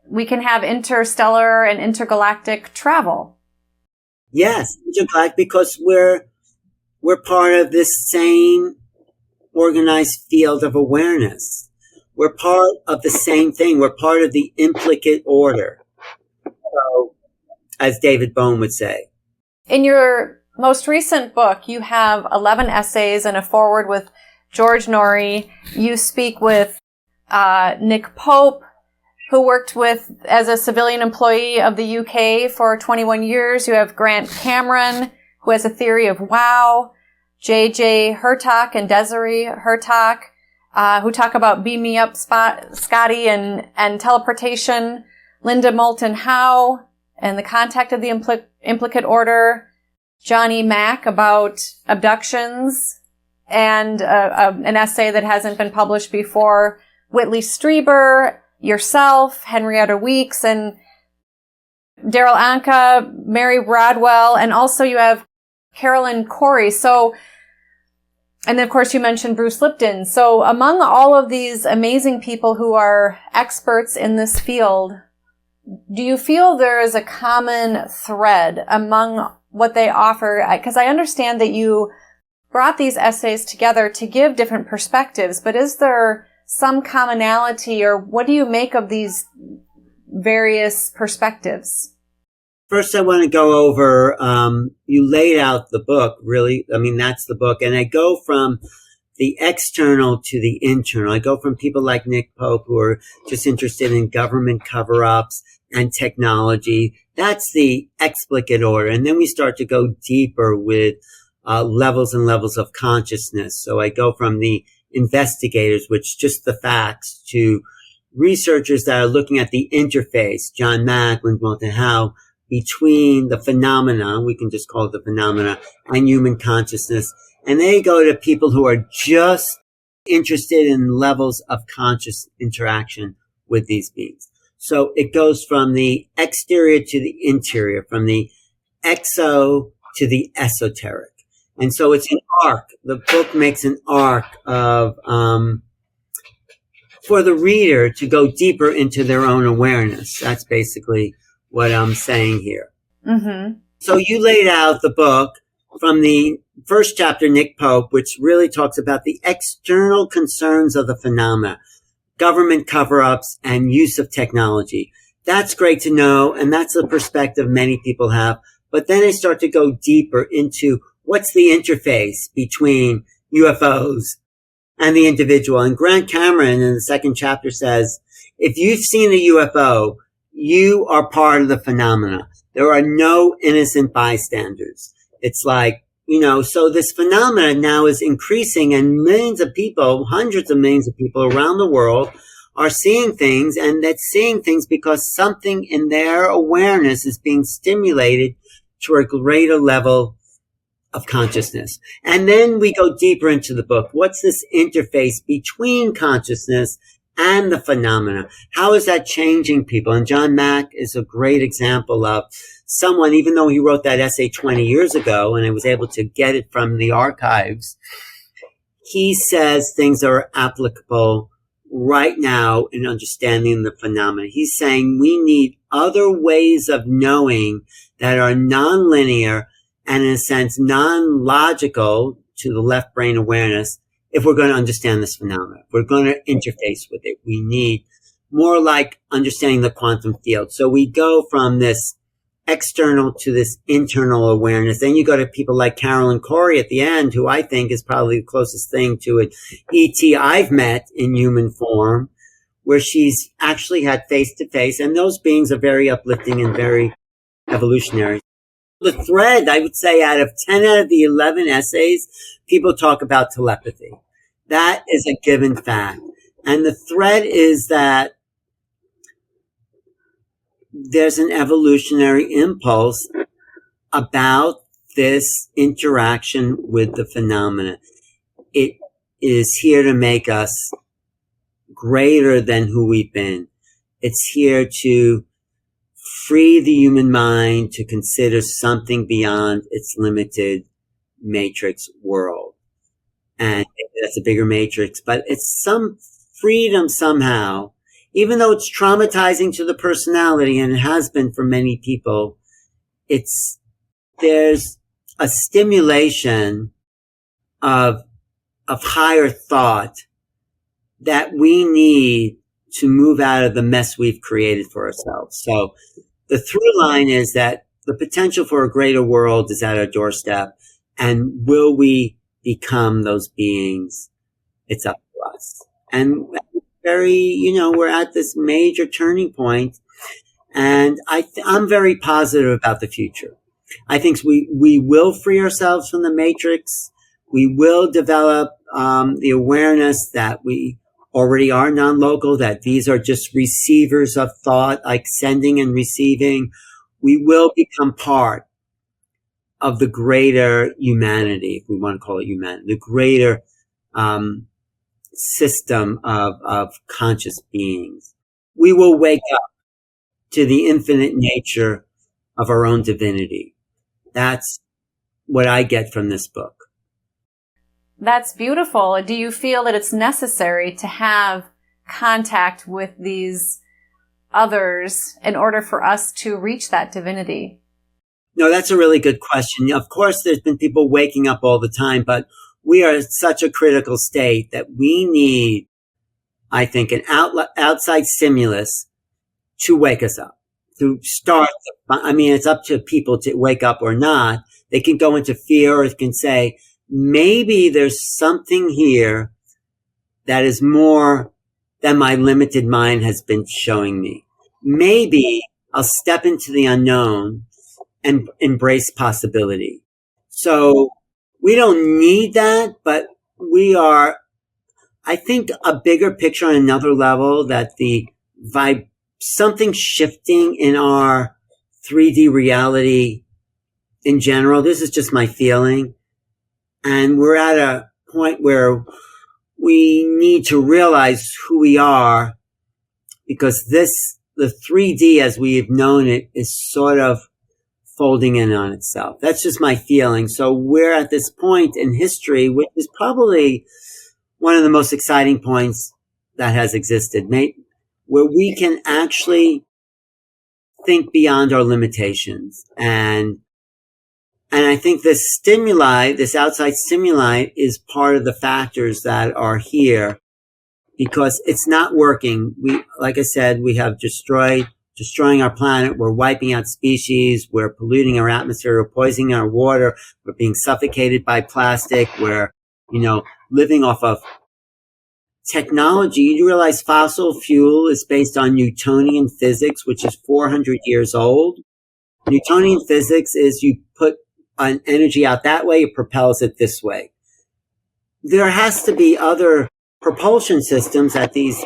we can have interstellar and intergalactic travel. Yes, intergalactic, because we're part of this same organized field of awareness. We're part of the same thing. We're part of the implicate order. So, as David Bohm would say. In your most recent book, you have 11 essays and a foreword with George Norrie. You speak with Nick Pope, who worked as a civilian employee of the UK for 21 years. You have Grant Cameron, who has a theory of wow. J.J. Hurtak and Desiree Hurtak, who talk about beam me up Scotty and teleportation. Linda Moulton Howe and the contact of the implicate order. Johnny Mack about abductions and an essay that hasn't been published before. Whitley Strieber, yourself, Henrietta Weeks, and Daryl Anka, Mary Bradwell, and also you have Carolyn Corey. So, and then of course you mentioned Bruce Lipton. So among all of these amazing people who are experts in this field, do you feel there is a common thread among what they offer? Because I understand that you brought these essays together to give different perspectives, but is there some commonality, or what do you make of these various perspectives? First, I want to go over, you laid out the book, really. I mean, that's the book. And I go from the external to the internal. I go from people like Nick Pope, who are just interested in government cover-ups and technology. That's the explicit order. And then we start to go deeper with levels and levels of consciousness. So I go from the investigators, which just the facts, to researchers that are looking at the interface, John Mack, Linda Moulton Howe, between the phenomena, we can just call it the phenomena, and human consciousness. And they go to people who are just interested in levels of conscious interaction with these beings. So it goes from the exterior to the interior, from the exo to the esoteric. And so it's an arc. The book makes an arc of, for the reader to go deeper into their own awareness. That's basically what I'm saying here. Mm-hmm. So you laid out the book from the first chapter, Nick Pope, which really talks about the external concerns of the phenomena, government cover-ups, and use of technology. That's great to know, and that's the perspective many people have. But then I start to go deeper into what's the interface between UFOs and the individual. And Grant Cameron in the second chapter says, if you've seen a UFO, you are part of the phenomena. There are no innocent bystanders. It's like, so this phenomena now is increasing, and millions of people, hundreds of millions of people around the world are seeing things, and that's seeing things because something in their awareness is being stimulated to a greater level of consciousness. And then we go deeper into the book. What's this interface between consciousness and the phenomena? How is that changing people? And John Mack is a great example of someone, even though he wrote that essay 20 years ago, and I was able to get it from the archives, he says things are applicable right now in understanding the phenomena. He's saying we need other ways of knowing that are nonlinear and, in a sense, non-logical to the left brain awareness if we're going to understand this phenomenon. If we're going to interface with it, we need more like understanding the quantum field. So we go from this external to this internal awareness. Then you go to people like Carolyn Corey at the end, who I think is probably the closest thing to an ET I've met in human form, where she's actually had face-to-face, and those beings are very uplifting and very evolutionary. The thread, I would say, out of 10 out of the 11 essays, people talk about telepathy. That is a given fact. And the thread is that there's an evolutionary impulse about this interaction with the phenomena. It is here to make us greater than who we've been. It's here to free the human mind to consider something beyond its limited matrix world. And that's a bigger matrix, but it's some freedom somehow, even though it's traumatizing to the personality, and it has been for many people. There's a stimulation of higher thought that we need to move out of the mess we've created for ourselves. So the through line is that the potential for a greater world is at our doorstep. And will we become those beings? It's up to us. And we're at this major turning point, and I'm very positive about the future. I think we will free ourselves from the matrix. We will develop the awareness that we already are non-local, that these are just receivers of thought, like sending and receiving. We will become part of the greater humanity, if we want to call it humanity, the greater system of conscious beings. We will wake up to the infinite nature of our own divinity. That's what I get from this book. That's beautiful. Do you feel that it's necessary to have contact with these others in order for us to reach that divinity? No, that's a really good question. Of course, there's been people waking up all the time, but we are in such a critical state that we need, I think, an outside stimulus to wake us up, to start. I mean, it's up to people to wake up or not. They can go into fear, or they can say, maybe there's something here that is more than my limited mind has been showing me. Maybe I'll step into the unknown and embrace possibility. So we don't need that, but we are, I think, a bigger picture on another level, that the something shifting in our 3D reality in general. This is just my feeling. And we're at a point where we need to realize who we are, because the 3D as we've known it is sort of folding in on itself. That's just my feeling. So we're at this point in history, which is probably one of the most exciting points that has existed, where we can actually think beyond our limitations. And I think this stimuli, this outside stimuli, is part of the factors that are here, because it's not working. Like I said, we have destroying our planet. We're wiping out species. We're polluting our atmosphere. We're poisoning our water. We're being suffocated by plastic. We're, living off of technology. You realize fossil fuel is based on Newtonian physics, which is 400 years old. Newtonian physics is you put an energy out that way, it propels it this way. There has to be other propulsion systems that these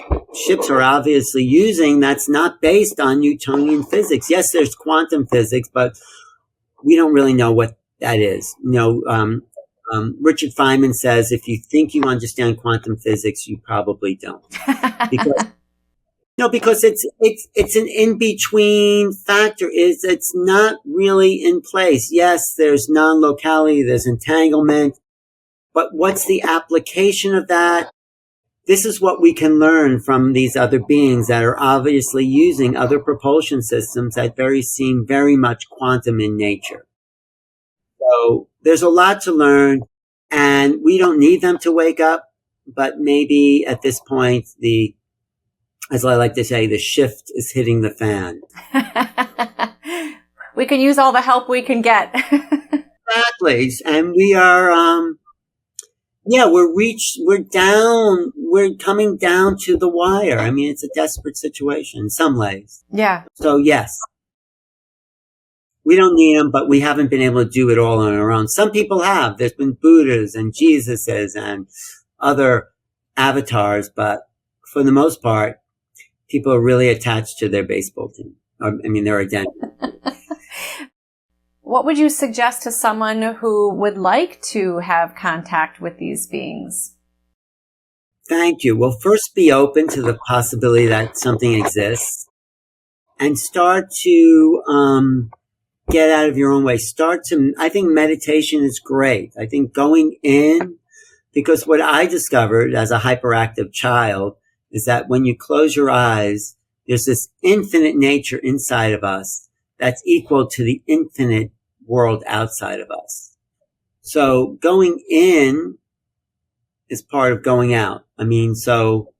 ships are obviously using that's not based on Newtonian physics. Yes, there's quantum physics, but we don't really know what that is. Richard Feynman says, if you think you understand quantum physics, you probably don't. Because it's an in-between factor. It's not really in place. Yes, there's non-locality, there's entanglement, but what's the application of that? This is what we can learn from these other beings that are obviously using other propulsion systems that seem very much quantum in nature. So there's a lot to learn, and we don't need them to wake up, but maybe at this point, as I like to say, the shift is hitting the fan. We can use all the help we can get. Exactly. And we are, we're coming down to the wire. I mean, it's a desperate situation in some ways. Yeah. So yes, we don't need them, but we haven't been able to do it all on our own. Some people have. There's been Buddhas and Jesuses and other avatars, but for the most part, people are really attached to their baseball team. Their identity. What would you suggest to someone who would like to have contact with these beings? Thank you. Well, first be open to the possibility that something exists, and start to get out of your own way. I think meditation is great. I think going in, because what I discovered as a hyperactive child is that when you close your eyes, there's this infinite nature inside of us that's equal to the infinite world outside of us. So going in is part of going out. So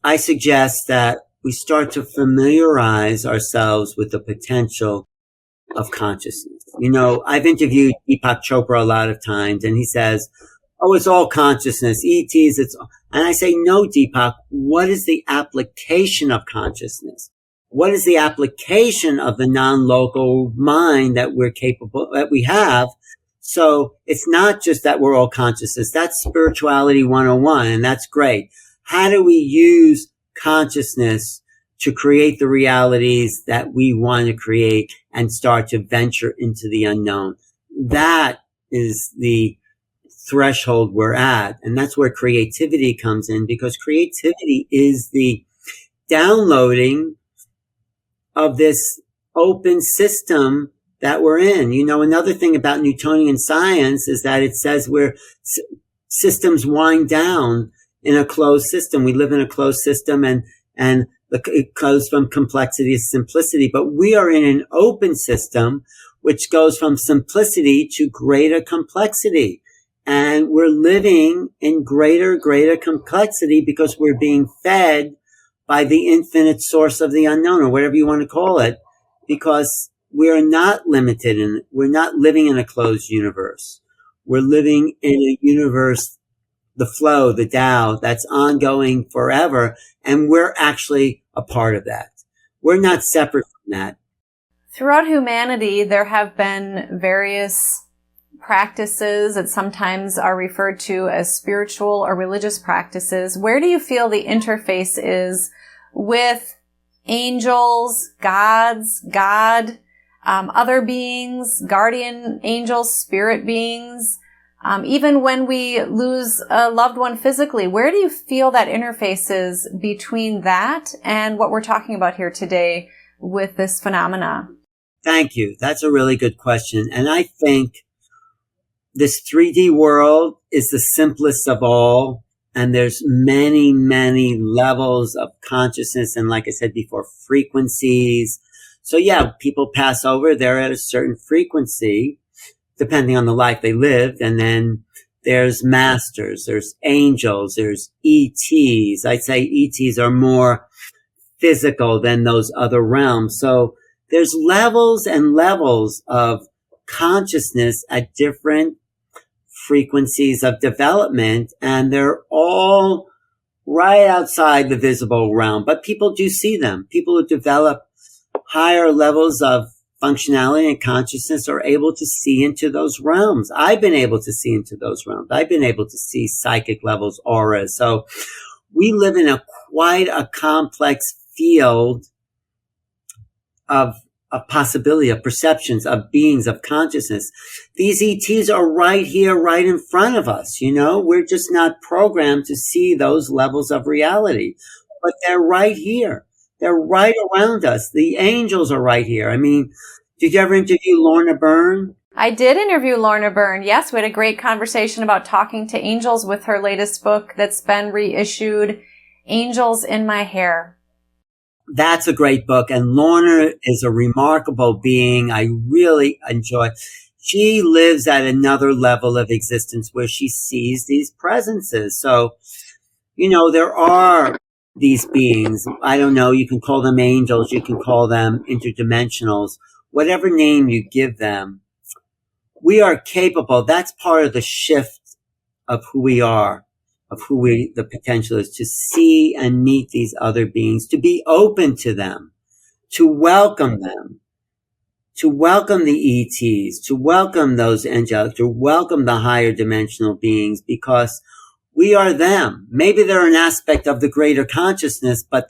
I suggest that we start to familiarize ourselves with the potential of consciousness. I've interviewed Deepak Chopra a lot of times, and he says, oh, it's all consciousness, ETs, and I say, no, Deepak, what is the application of consciousness? What is the application of the non-local mind that we have? So it's not just that we're all consciousness. That's spirituality 101, and that's great. How do we use consciousness to create the realities that we want to create and start to venture into the unknown? That is the threshold we're at. And that's where creativity comes in, because creativity is the downloading of this open system that we're in. Another thing about Newtonian science is that it says systems wind down in a closed system. We live in a closed system, and it goes from complexity to simplicity. But we are in an open system, which goes from simplicity to greater complexity. And we're living in greater complexity because we're being fed by the infinite source of the unknown, or whatever you want to call it, because we're not limited, and we're not living in a closed universe. We're living in a universe, the flow, the Tao, that's ongoing forever. And we're actually a part of that. We're not separate from that. Throughout humanity, there have been various practices that sometimes are referred to as spiritual or religious practices. Where do you feel the interface is with angels, gods, God, other beings, guardian angels, spirit beings? Even when we lose a loved one physically, where do you feel that interface is between that and what we're talking about here today with this phenomena? Thank you. That's a really good question. And I think this 3D world is the simplest of all. And there's many, many levels of consciousness. And like I said before, frequencies. So yeah, people pass over. They're at a certain frequency, depending on the life they lived. And then there's masters, there's angels, there's ETs. I'd say ETs are more physical than those other realms. So there's levels and levels of consciousness at different frequencies of development, and they're all right outside the visible realm. But people do see them. People who develop higher levels of functionality and consciousness are able to see into those realms. I've been able to see into those realms. I've been able to see psychic levels, auras. So we live in quite a complex field of possibility, of perceptions, of beings, of consciousness. These ETs are right here, right in front of us. We're just not programmed to see those levels of reality, but they're right here. They're right around us. The angels are right here. I mean, did you ever interview Lorna Byrne? I did interview Lorna Byrne. Yes, we had a great conversation about talking to angels with her latest book that's been reissued, Angels in My Hair. That's a great book. And Lorna is a remarkable being. I really enjoy. She lives at another level of existence where she sees these presences. So, there are these beings. I don't know. You can call them angels. You can call them interdimensionals. Whatever name you give them, we are capable. That's part of the shift of who we are, of the potential is to see and meet these other beings, to be open to them, to welcome them, to welcome the ETs, to welcome those angelic, to welcome the higher dimensional beings, because we are them. Maybe they're an aspect of the greater consciousness, but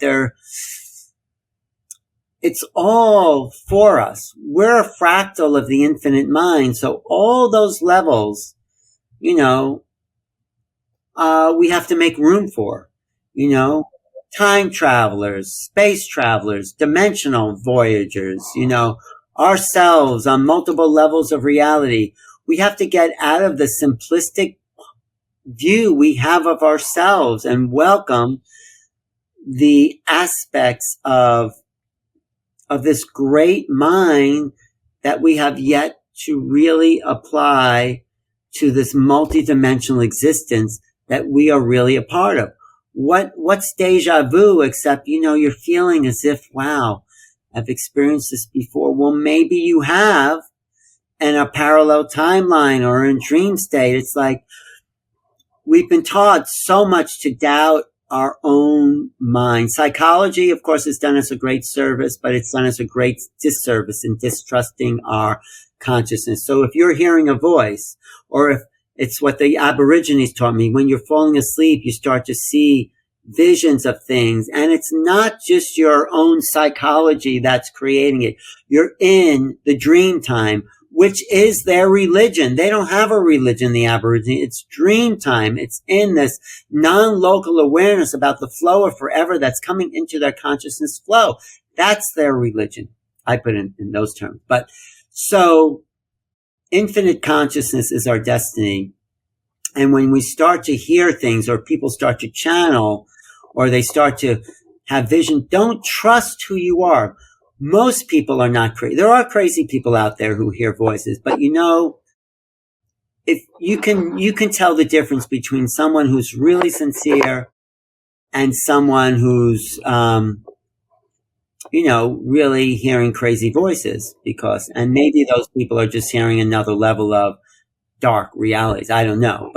it's all for us. We're a fractal of the infinite mind. So all those levels, we have to make room for, time travelers, space travelers, dimensional voyagers, ourselves on multiple levels of reality. We have to get out of the simplistic view we have of ourselves and welcome the aspects of this great mind that we have yet to really apply to this multidimensional existence that we are really a part of. What's deja vu except, you're feeling as if, wow, I've experienced this before. Well, maybe you have in a parallel timeline or in dream state. It's like we've been taught so much to doubt our own mind. Psychology, of course, has done us a great service, but it's done us a great disservice in distrusting our consciousness. So if you're hearing a voice, or if it's what the Aborigines taught me, when you're falling asleep, you start to see visions of things, and it's not just your own psychology that's creating it. You're in the dream time, which is their religion. They don't have a religion, the Aborigines. It's dream time. It's in this non-local awareness about the flow of forever that's coming into their consciousness flow. That's their religion. I put it in those terms. But so infinite consciousness is our destiny. And when we start to hear things, or people start to channel, or they start to have vision, don't trust who you are. Most people are not crazy. There are crazy people out there who hear voices, but if you can tell the difference between someone who's really sincere and someone who's, really hearing crazy voices, and maybe those people are just hearing another level of dark realities. I don't know,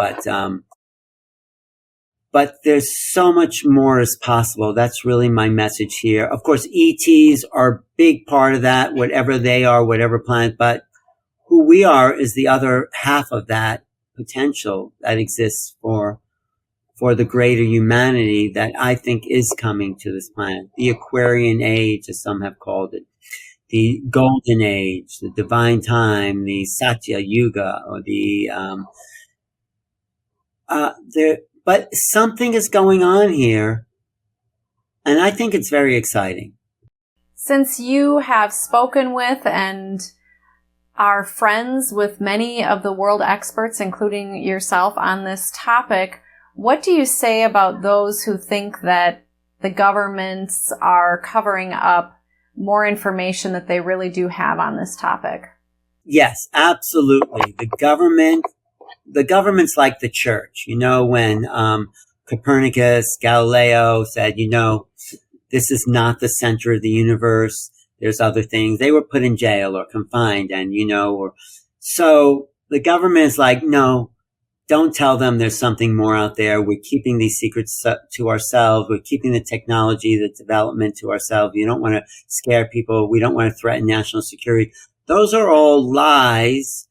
but there's so much more is possible. That's really my message here. Of course, ETs are a big part of that, whatever they are, whatever planet, but who we are is the other half of that potential that exists for the greater humanity that I think is coming to this planet. The Aquarian Age, as some have called it. The Golden Age, the Divine Time, the Satya Yuga, or but something is going on here, and I think it's very exciting. Since you have spoken with and are friends with many of the world experts, including yourself, on this topic, what do you say about those who think that the governments are covering up more information that they really do have on this topic? Yes, absolutely. The government's like the church. When Copernicus, Galileo said, this is not the center of the universe. There's other things. They were put in jail or confined, so the government is like, no, don't tell them there's something more out there. We're keeping these secrets to ourselves. We're keeping the technology, the development to ourselves. You don't want to scare people. We don't want to threaten national security. Those are all lies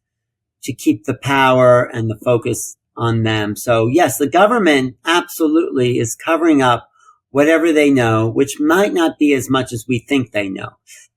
to keep the power and the focus on them. So yes, the government absolutely is covering up whatever they know, which might not be as much as we think they know.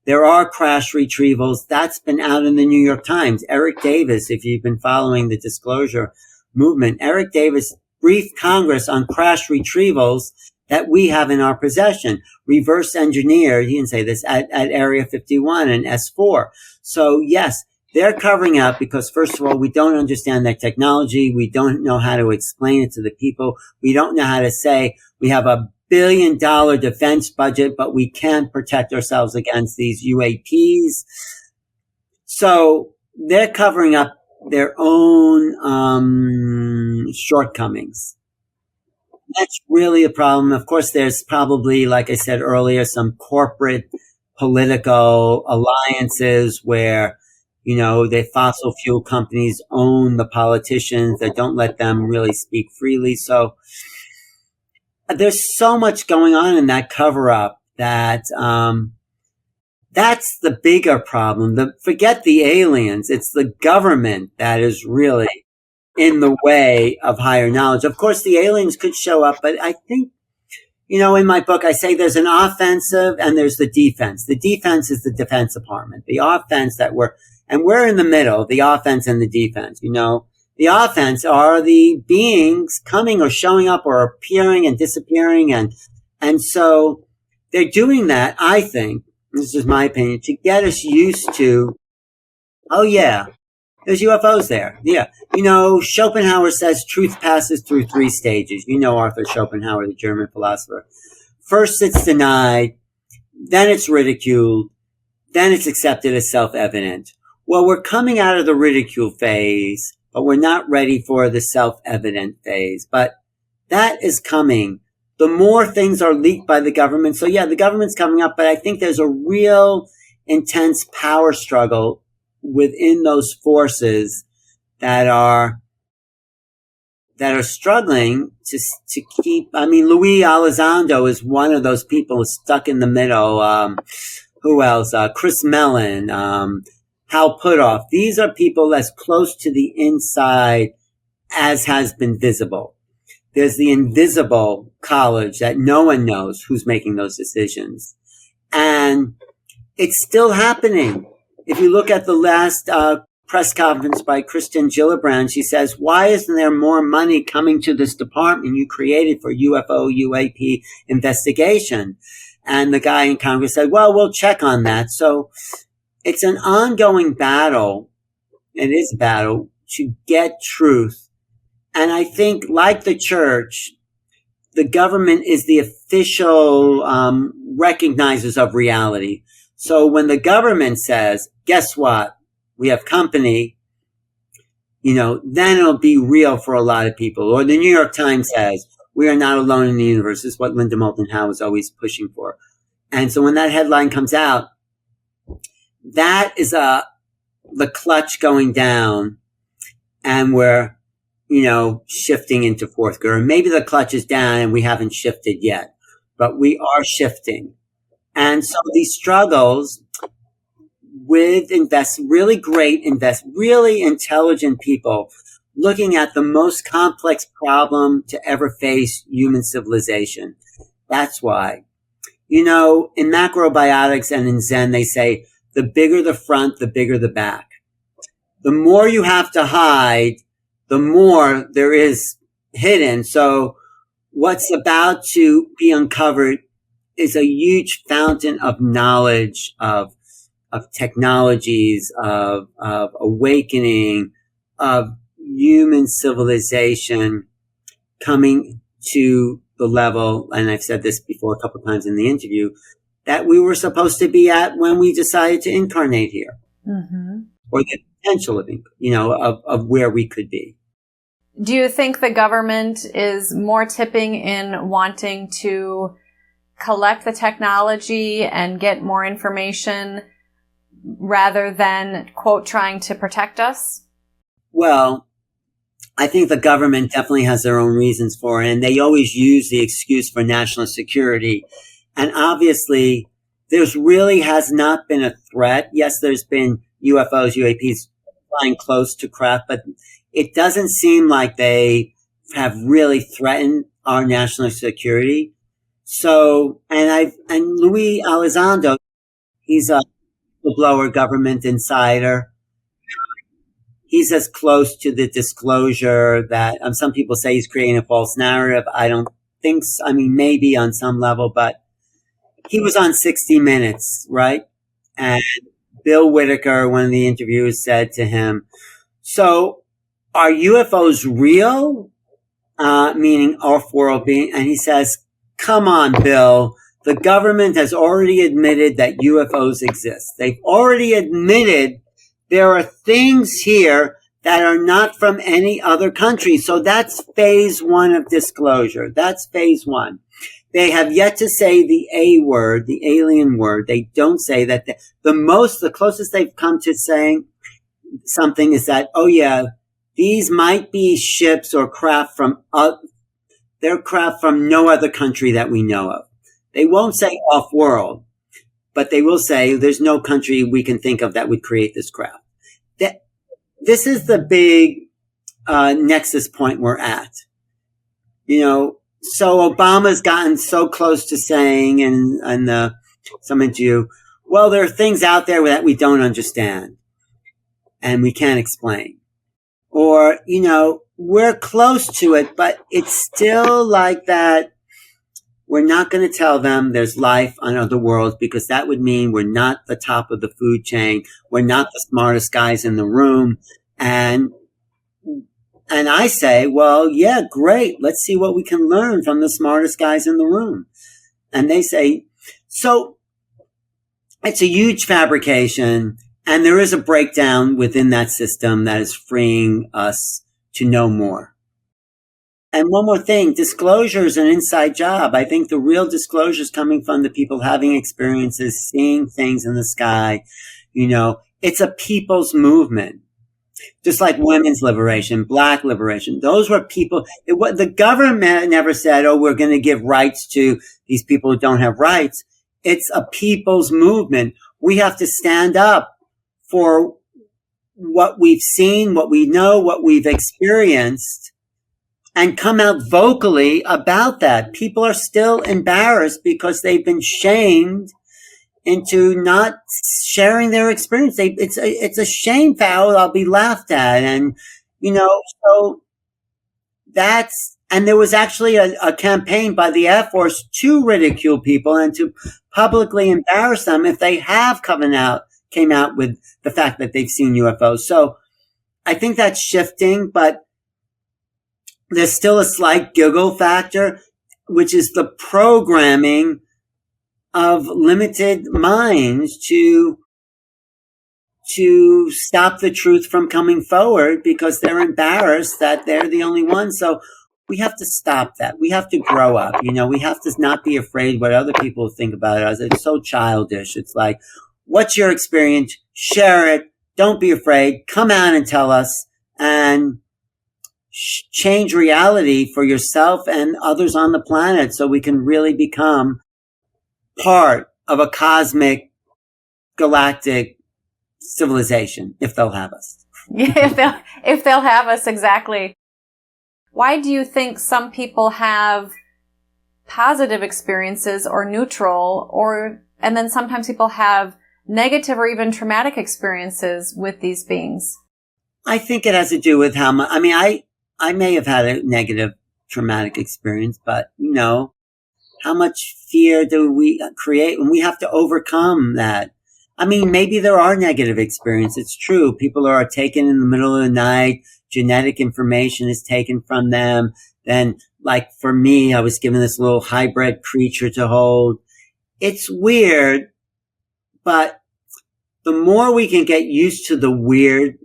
There are crash retrievals. That's been out in the New York Times. Eric Davis, if you've been following the disclosure movement, Eric Davis briefed Congress on crash retrievals that we have in our possession. Reverse engineered, he didn't say this, at Area 51 and S4. So yes, they're covering up because, first of all, we don't understand that technology. We don't know how to explain it to the people. We don't know how to say we have $1 billion defense budget, but we can't protect ourselves against these UAPs. So they're covering up their own shortcomings. That's really a problem. Of course, there's probably, like I said earlier, some corporate political alliances where the fossil fuel companies own the politicians that don't let them really speak freely. So there's so much going on in that cover-up that that's the bigger problem. Forget the aliens. It's the government that is really in the way of higher knowledge. Of course, the aliens could show up, but I think, in my book, I say there's an offensive and there's the defense. The defense is the Defense Department. The offense we're in the middle, the offense and the defense. The offense are the beings coming or showing up or appearing and disappearing. And so they're doing that, I think, this is my opinion, to get us used to, oh yeah, there's UFOs there. Yeah. Schopenhauer says truth passes through 3 stages. Arthur Schopenhauer, the German philosopher. First, it's denied. Then it's ridiculed. Then it's accepted as self-evident. Well, we're coming out of the ridicule phase, but we're not ready for the self-evident phase. But that is coming. The more things are leaked by the government. So yeah, the government's coming up, but I think there's a real intense power struggle within those forces that that are struggling to keep, Luis Elizondo is one of those people stuck in the middle. Who else? Chris Mellon, Hal Puthoff. These are people as close to the inside as has been visible. There's the invisible college that no one knows who's making those decisions. And it's still happening. If you look at the last press conference by Kristen Gillibrand, she says, why isn't there more money coming to this department you created for UFO, UAP investigation? And the guy in Congress said, well, we'll check on that. So it's an ongoing battle. It is a battle to get truth. And I think, like the church, the government is the official recognizers of reality. So when the government says, guess what? We have company, then it'll be real for a lot of people. Or the New York Times says, we are not alone in the universe, is what Linda Moulton Howe is always pushing for. And so when that headline comes out, that is the clutch going down, and we're, shifting into fourth gear. Maybe the clutch is down and we haven't shifted yet, but we are shifting. And so these struggles with really intelligent people looking at the most complex problem to ever face human civilization. That's why. In macrobiotics and in Zen, they say the bigger the front, the bigger the back. The more you have to hide, the more there is hidden. So what's about to be uncovered is a huge fountain of knowledge, of technologies, of awakening, of human civilization coming to the level, and I've said this before a couple of times in the interview, that we were supposed to be at when we decided to incarnate here. Mm-hmm. Or the potential of where we could be. Do you think the government is more tipping in wanting to collect the technology and get more information rather than, quote, trying to protect us? Well, I think the government definitely has their own reasons for it, and they always use the excuse for national security. And obviously, there's really has not been a threat. Yes, there's been UFOs, UAPs flying close to craft, but it doesn't seem like they have really threatened our national security. So, and Luis Elizondo, he's a whistleblower, government insider. He's as close to the disclosure that some people say he's creating a false narrative. I don't think so. Maybe on some level, but he was on 60 Minutes, right? And Bill Whitaker, one of the interviewers, said to him, so are UFOs real? Meaning off-world being. And he says, come on, Bill. The government has already admitted that UFOs exist. They've already admitted there are things here that are not from any other country. So that's phase one of disclosure. That's phase one. They have yet to say the A word, the alien word. They don't say that. The closest they've come to saying something is that, oh yeah, these might be ships or craft they're craft from no other country that we know of. They won't say off-world, but they will say there's no country we can think of that would create this craft. This is the big nexus point we're at. So Obama's gotten so close to saying in some interview, well, there are things out there that we don't understand and we can't explain. Or, we're close to it, but it's still like that. We're not going to tell them there's life on other worlds because that would mean we're not the top of the food chain. We're not the smartest guys in the room. And I say, well, yeah, great. Let's see what we can learn from the smartest guys in the room. And they say, so it's a huge fabrication. And there is a breakdown within that system that is freeing us to know more. And one more thing, disclosure is an inside job. I think the real disclosure is coming from the people having experiences, seeing things in the sky. It's a people's movement. Just like women's liberation, black liberation. Those were people, the government never said, oh, we're going to give rights to these people who don't have rights. It's a people's movement. We have to stand up for what we've seen, what we know, what we've experienced, and come out vocally about that. People are still embarrassed because they've been shamed into not sharing their experience. It's a shame foul. I'll be laughed at. And, so and there was actually a campaign by the Air Force to ridicule people and to publicly embarrass them if they have came out with the fact that they've seen UFOs. So I think that's shifting, but there's still a slight giggle factor, which is the programming of limited minds to stop the truth from coming forward because they're embarrassed that they're the only ones. So we have to stop that. We have to grow up. We have to not be afraid what other people think about us. It's so childish. It's like, what's your experience? Share it. Don't be afraid. Come out and tell us and change reality for yourself and others on the planet so we can really become part of a cosmic, galactic civilization, if they'll have us. Yeah, if they'll have us, exactly. Why do you think some people have positive experiences or neutral, and then sometimes people have negative or even traumatic experiences with these beings? I think it has to do with how much, I may have had a negative traumatic experience, but how much fear do we create? And we have to overcome that. Maybe there are negative experiences. It's true. People are taken in the middle of the night. Genetic information is taken from them. Then, like for me, I was given this little hybrid creature to hold. It's weird, but the more we can get used to the weird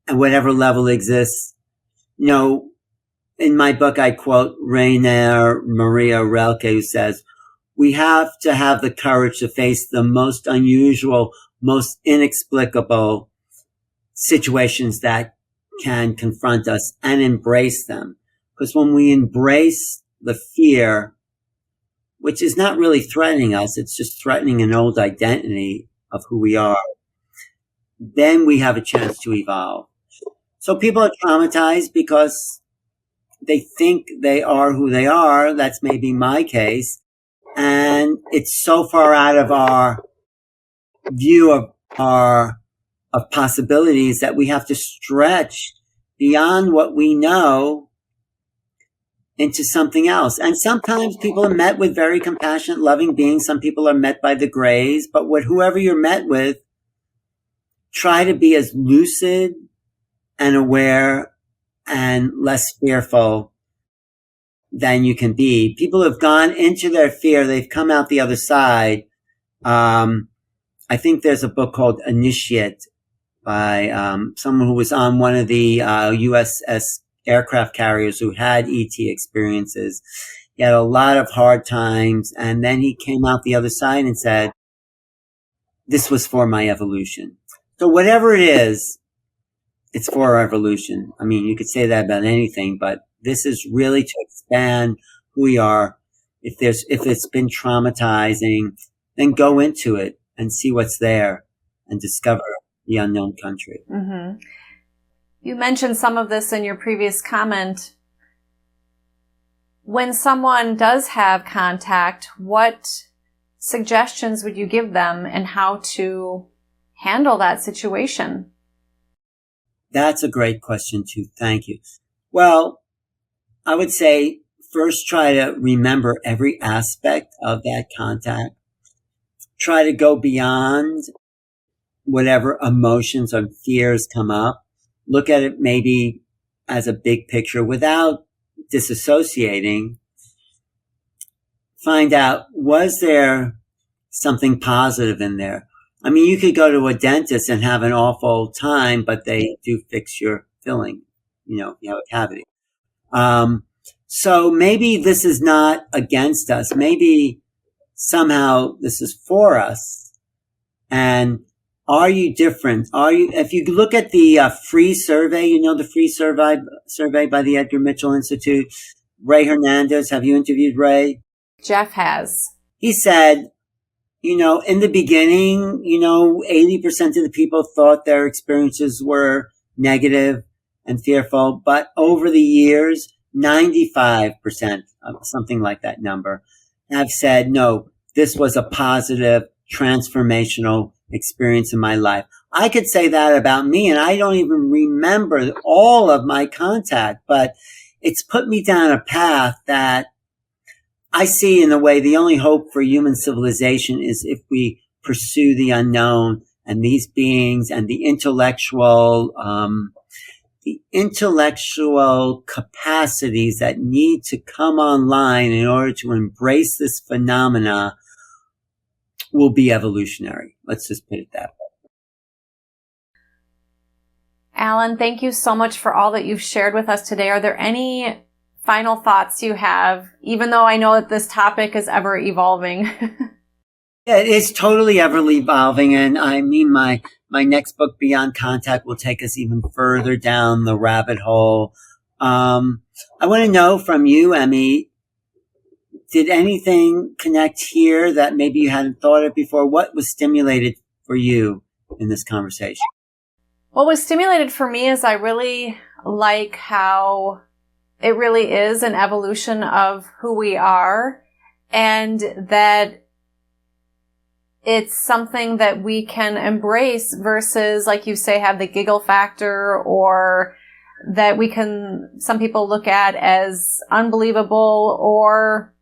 at whatever level exists, in my book, I quote Rainer Maria Rilke, who says, we have to have the courage to face the most unusual, most inexplicable situations that can confront us and embrace them. Because when we embrace the fear, which is not really threatening us, it's just threatening an old identity of who we are, then we have a chance to evolve. So people are traumatized because they think they are who they are. That's maybe my case. And it's so far out of our view of possibilities that we have to stretch beyond what we know into something else. And sometimes people are met with very compassionate, loving beings. Some people are met by the grays, but whoever you're met with, try to be as lucid and aware and less fearful than you can be. People have gone into their fear. They've come out the other side. I think there's a book called Initiate by someone who was on one of the USS aircraft carriers who had ET experiences. He had a lot of hard times, and then he came out the other side and said, this was for my evolution. So whatever it is, it's for our evolution. You could say that about anything, but this is really to expand who we are. If it's been traumatizing, then go into it and see what's there and discover the unknown country. Mm-hmm. You mentioned some of this in your previous comment. When someone does have contact, what suggestions would you give them and how to handle that situation? That's a great question too. Thank you. Well, I would say first try to remember every aspect of that contact. Try to go beyond whatever emotions or fears come up. Look at it maybe as a big picture without disassociating. Find out, was there something positive in there? You could go to a dentist and have an awful time, but they do fix your filling. You have a cavity. So maybe this is not against us. Maybe somehow this is for us. And Are you different? If you look at the free survey, the free survey by the Edgar Mitchell Institute, Ray Hernandez, have you interviewed Ray? Jeff has. He said, in the beginning, 80% of the people thought their experiences were negative and fearful, but over the years, 95%, something like that number, have said, no, this was a positive, transformational experience in my life. I could say that about me, and I don't even remember all of my contact, but it's put me down a path that I see in a way the only hope for human civilization is if we pursue the unknown and these beings and the intellectual capacities that need to come online in order to embrace this phenomena will be evolutionary. Let's just put it that way. Alan, thank you so much for all that you've shared with us today. Are there any final thoughts you have, even though I know that this topic is ever evolving? Yeah, it is totally ever evolving. And I mean, my next book, Beyond Contact, will take us even further down the rabbit hole. I want to know from you, Emmy, did anything connect here that maybe you hadn't thought of before? What was stimulated for you in this conversation? What was stimulated for me is I really like how it really is an evolution of who we are, and that it's something that we can embrace versus, like you say, have the giggle factor, or that some people look at as unbelievable or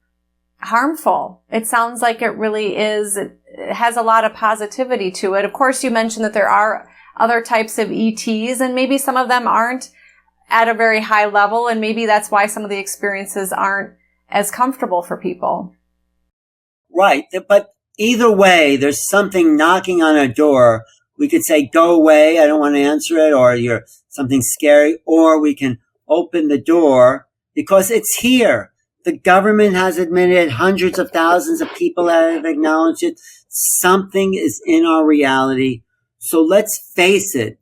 harmful. It sounds like it really is. It has a lot of positivity to it. Of course, you mentioned that there are other types of ETs, and maybe some of them aren't at a very high level, and maybe that's why some of the experiences aren't as comfortable for people. Right. But either way, there's something knocking on our door. We could say, go away, I don't want to answer it, or you're something scary, or we can open the door because it's here. The government has admitted it. Hundreds of thousands of people have acknowledged it. Something is in our reality. So let's face it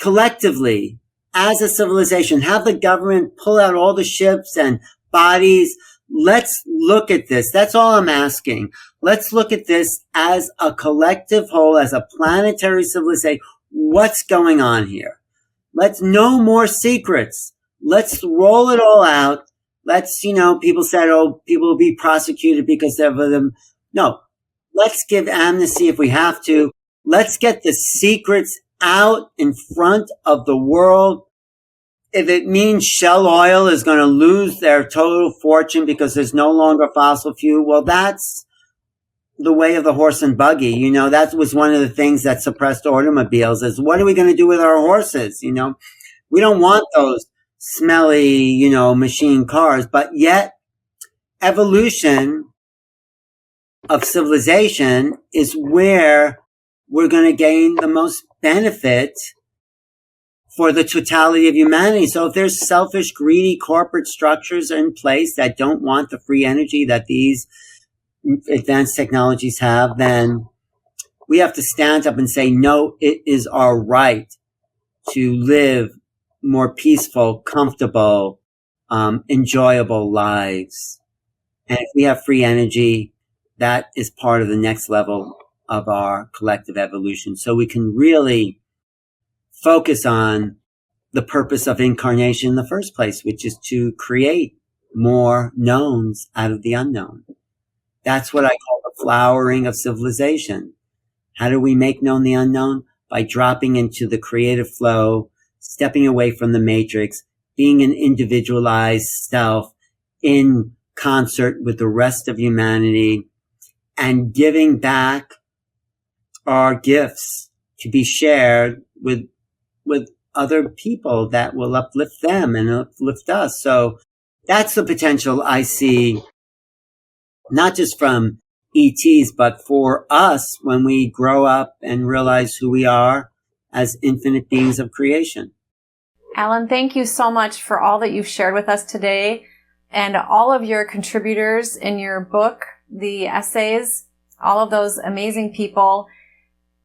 collectively as a civilization. Have the government pull out all the ships and bodies. Let's look at this. That's all I'm asking. Let's look at this as a collective whole, as a planetary civilization. What's going on here? Let's no more secrets. Let's roll it all out. Let's, people said, people will be prosecuted because of them. No, let's give amnesty if we have to. Let's get the secrets out in front of the world. If it means Shell Oil is going to lose their total fortune because there's no longer fossil fuel, well, that's the way of the horse and buggy. That was one of the things that suppressed automobiles is what are we going to do with our horses? We don't want those smelly, machine cars, but yet evolution of civilization is where we're going to gain the most benefit for the totality of humanity. So if there's selfish, greedy corporate structures in place that don't want the free energy that these advanced technologies have, then we have to stand up and say, no, it is our right to live more peaceful, comfortable, enjoyable lives. And if we have free energy, that is part of the next level of our collective evolution. So we can really focus on the purpose of incarnation in the first place, which is to create more knowns out of the unknown. That's what I call the flowering of civilization. How do we make known the unknown? By dropping into the creative flow, stepping away from the matrix, being an individualized self in concert with the rest of humanity, and giving back our gifts to be shared with other people that will uplift them and uplift us. So that's the potential I see, not just from ETs, but for us when we grow up and realize who we are as infinite beings of creation. Alan, thank you so much for all that you've shared with us today and all of your contributors in your book, the essays, all of those amazing people.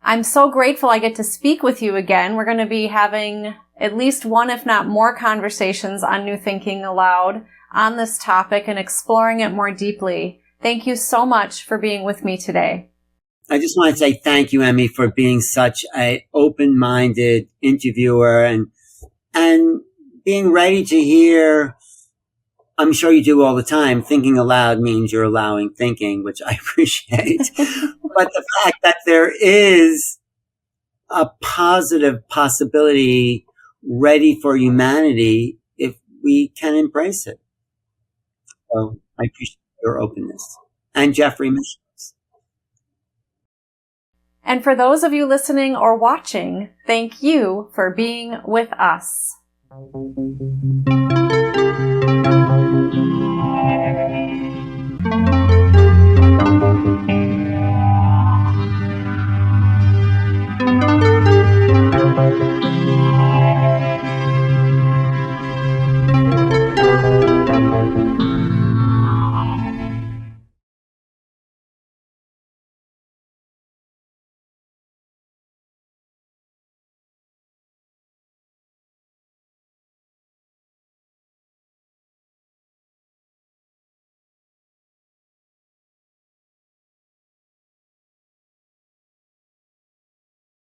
I'm so grateful I get to speak with you again. We're going to be having at least one, if not more, conversations on New Thinking Aloud on this topic and exploring it more deeply. Thank you so much for being with me today. I just want to say thank you, Emmy, for being such an open-minded interviewer and being ready to hear. I'm sure you do all the time. Thinking aloud means you're allowing thinking, which I appreciate. But the fact that there is a positive possibility ready for humanity if we can embrace it. So I appreciate your openness. And Jeffrey Michels. And for those of you listening or watching, thank you for being with us.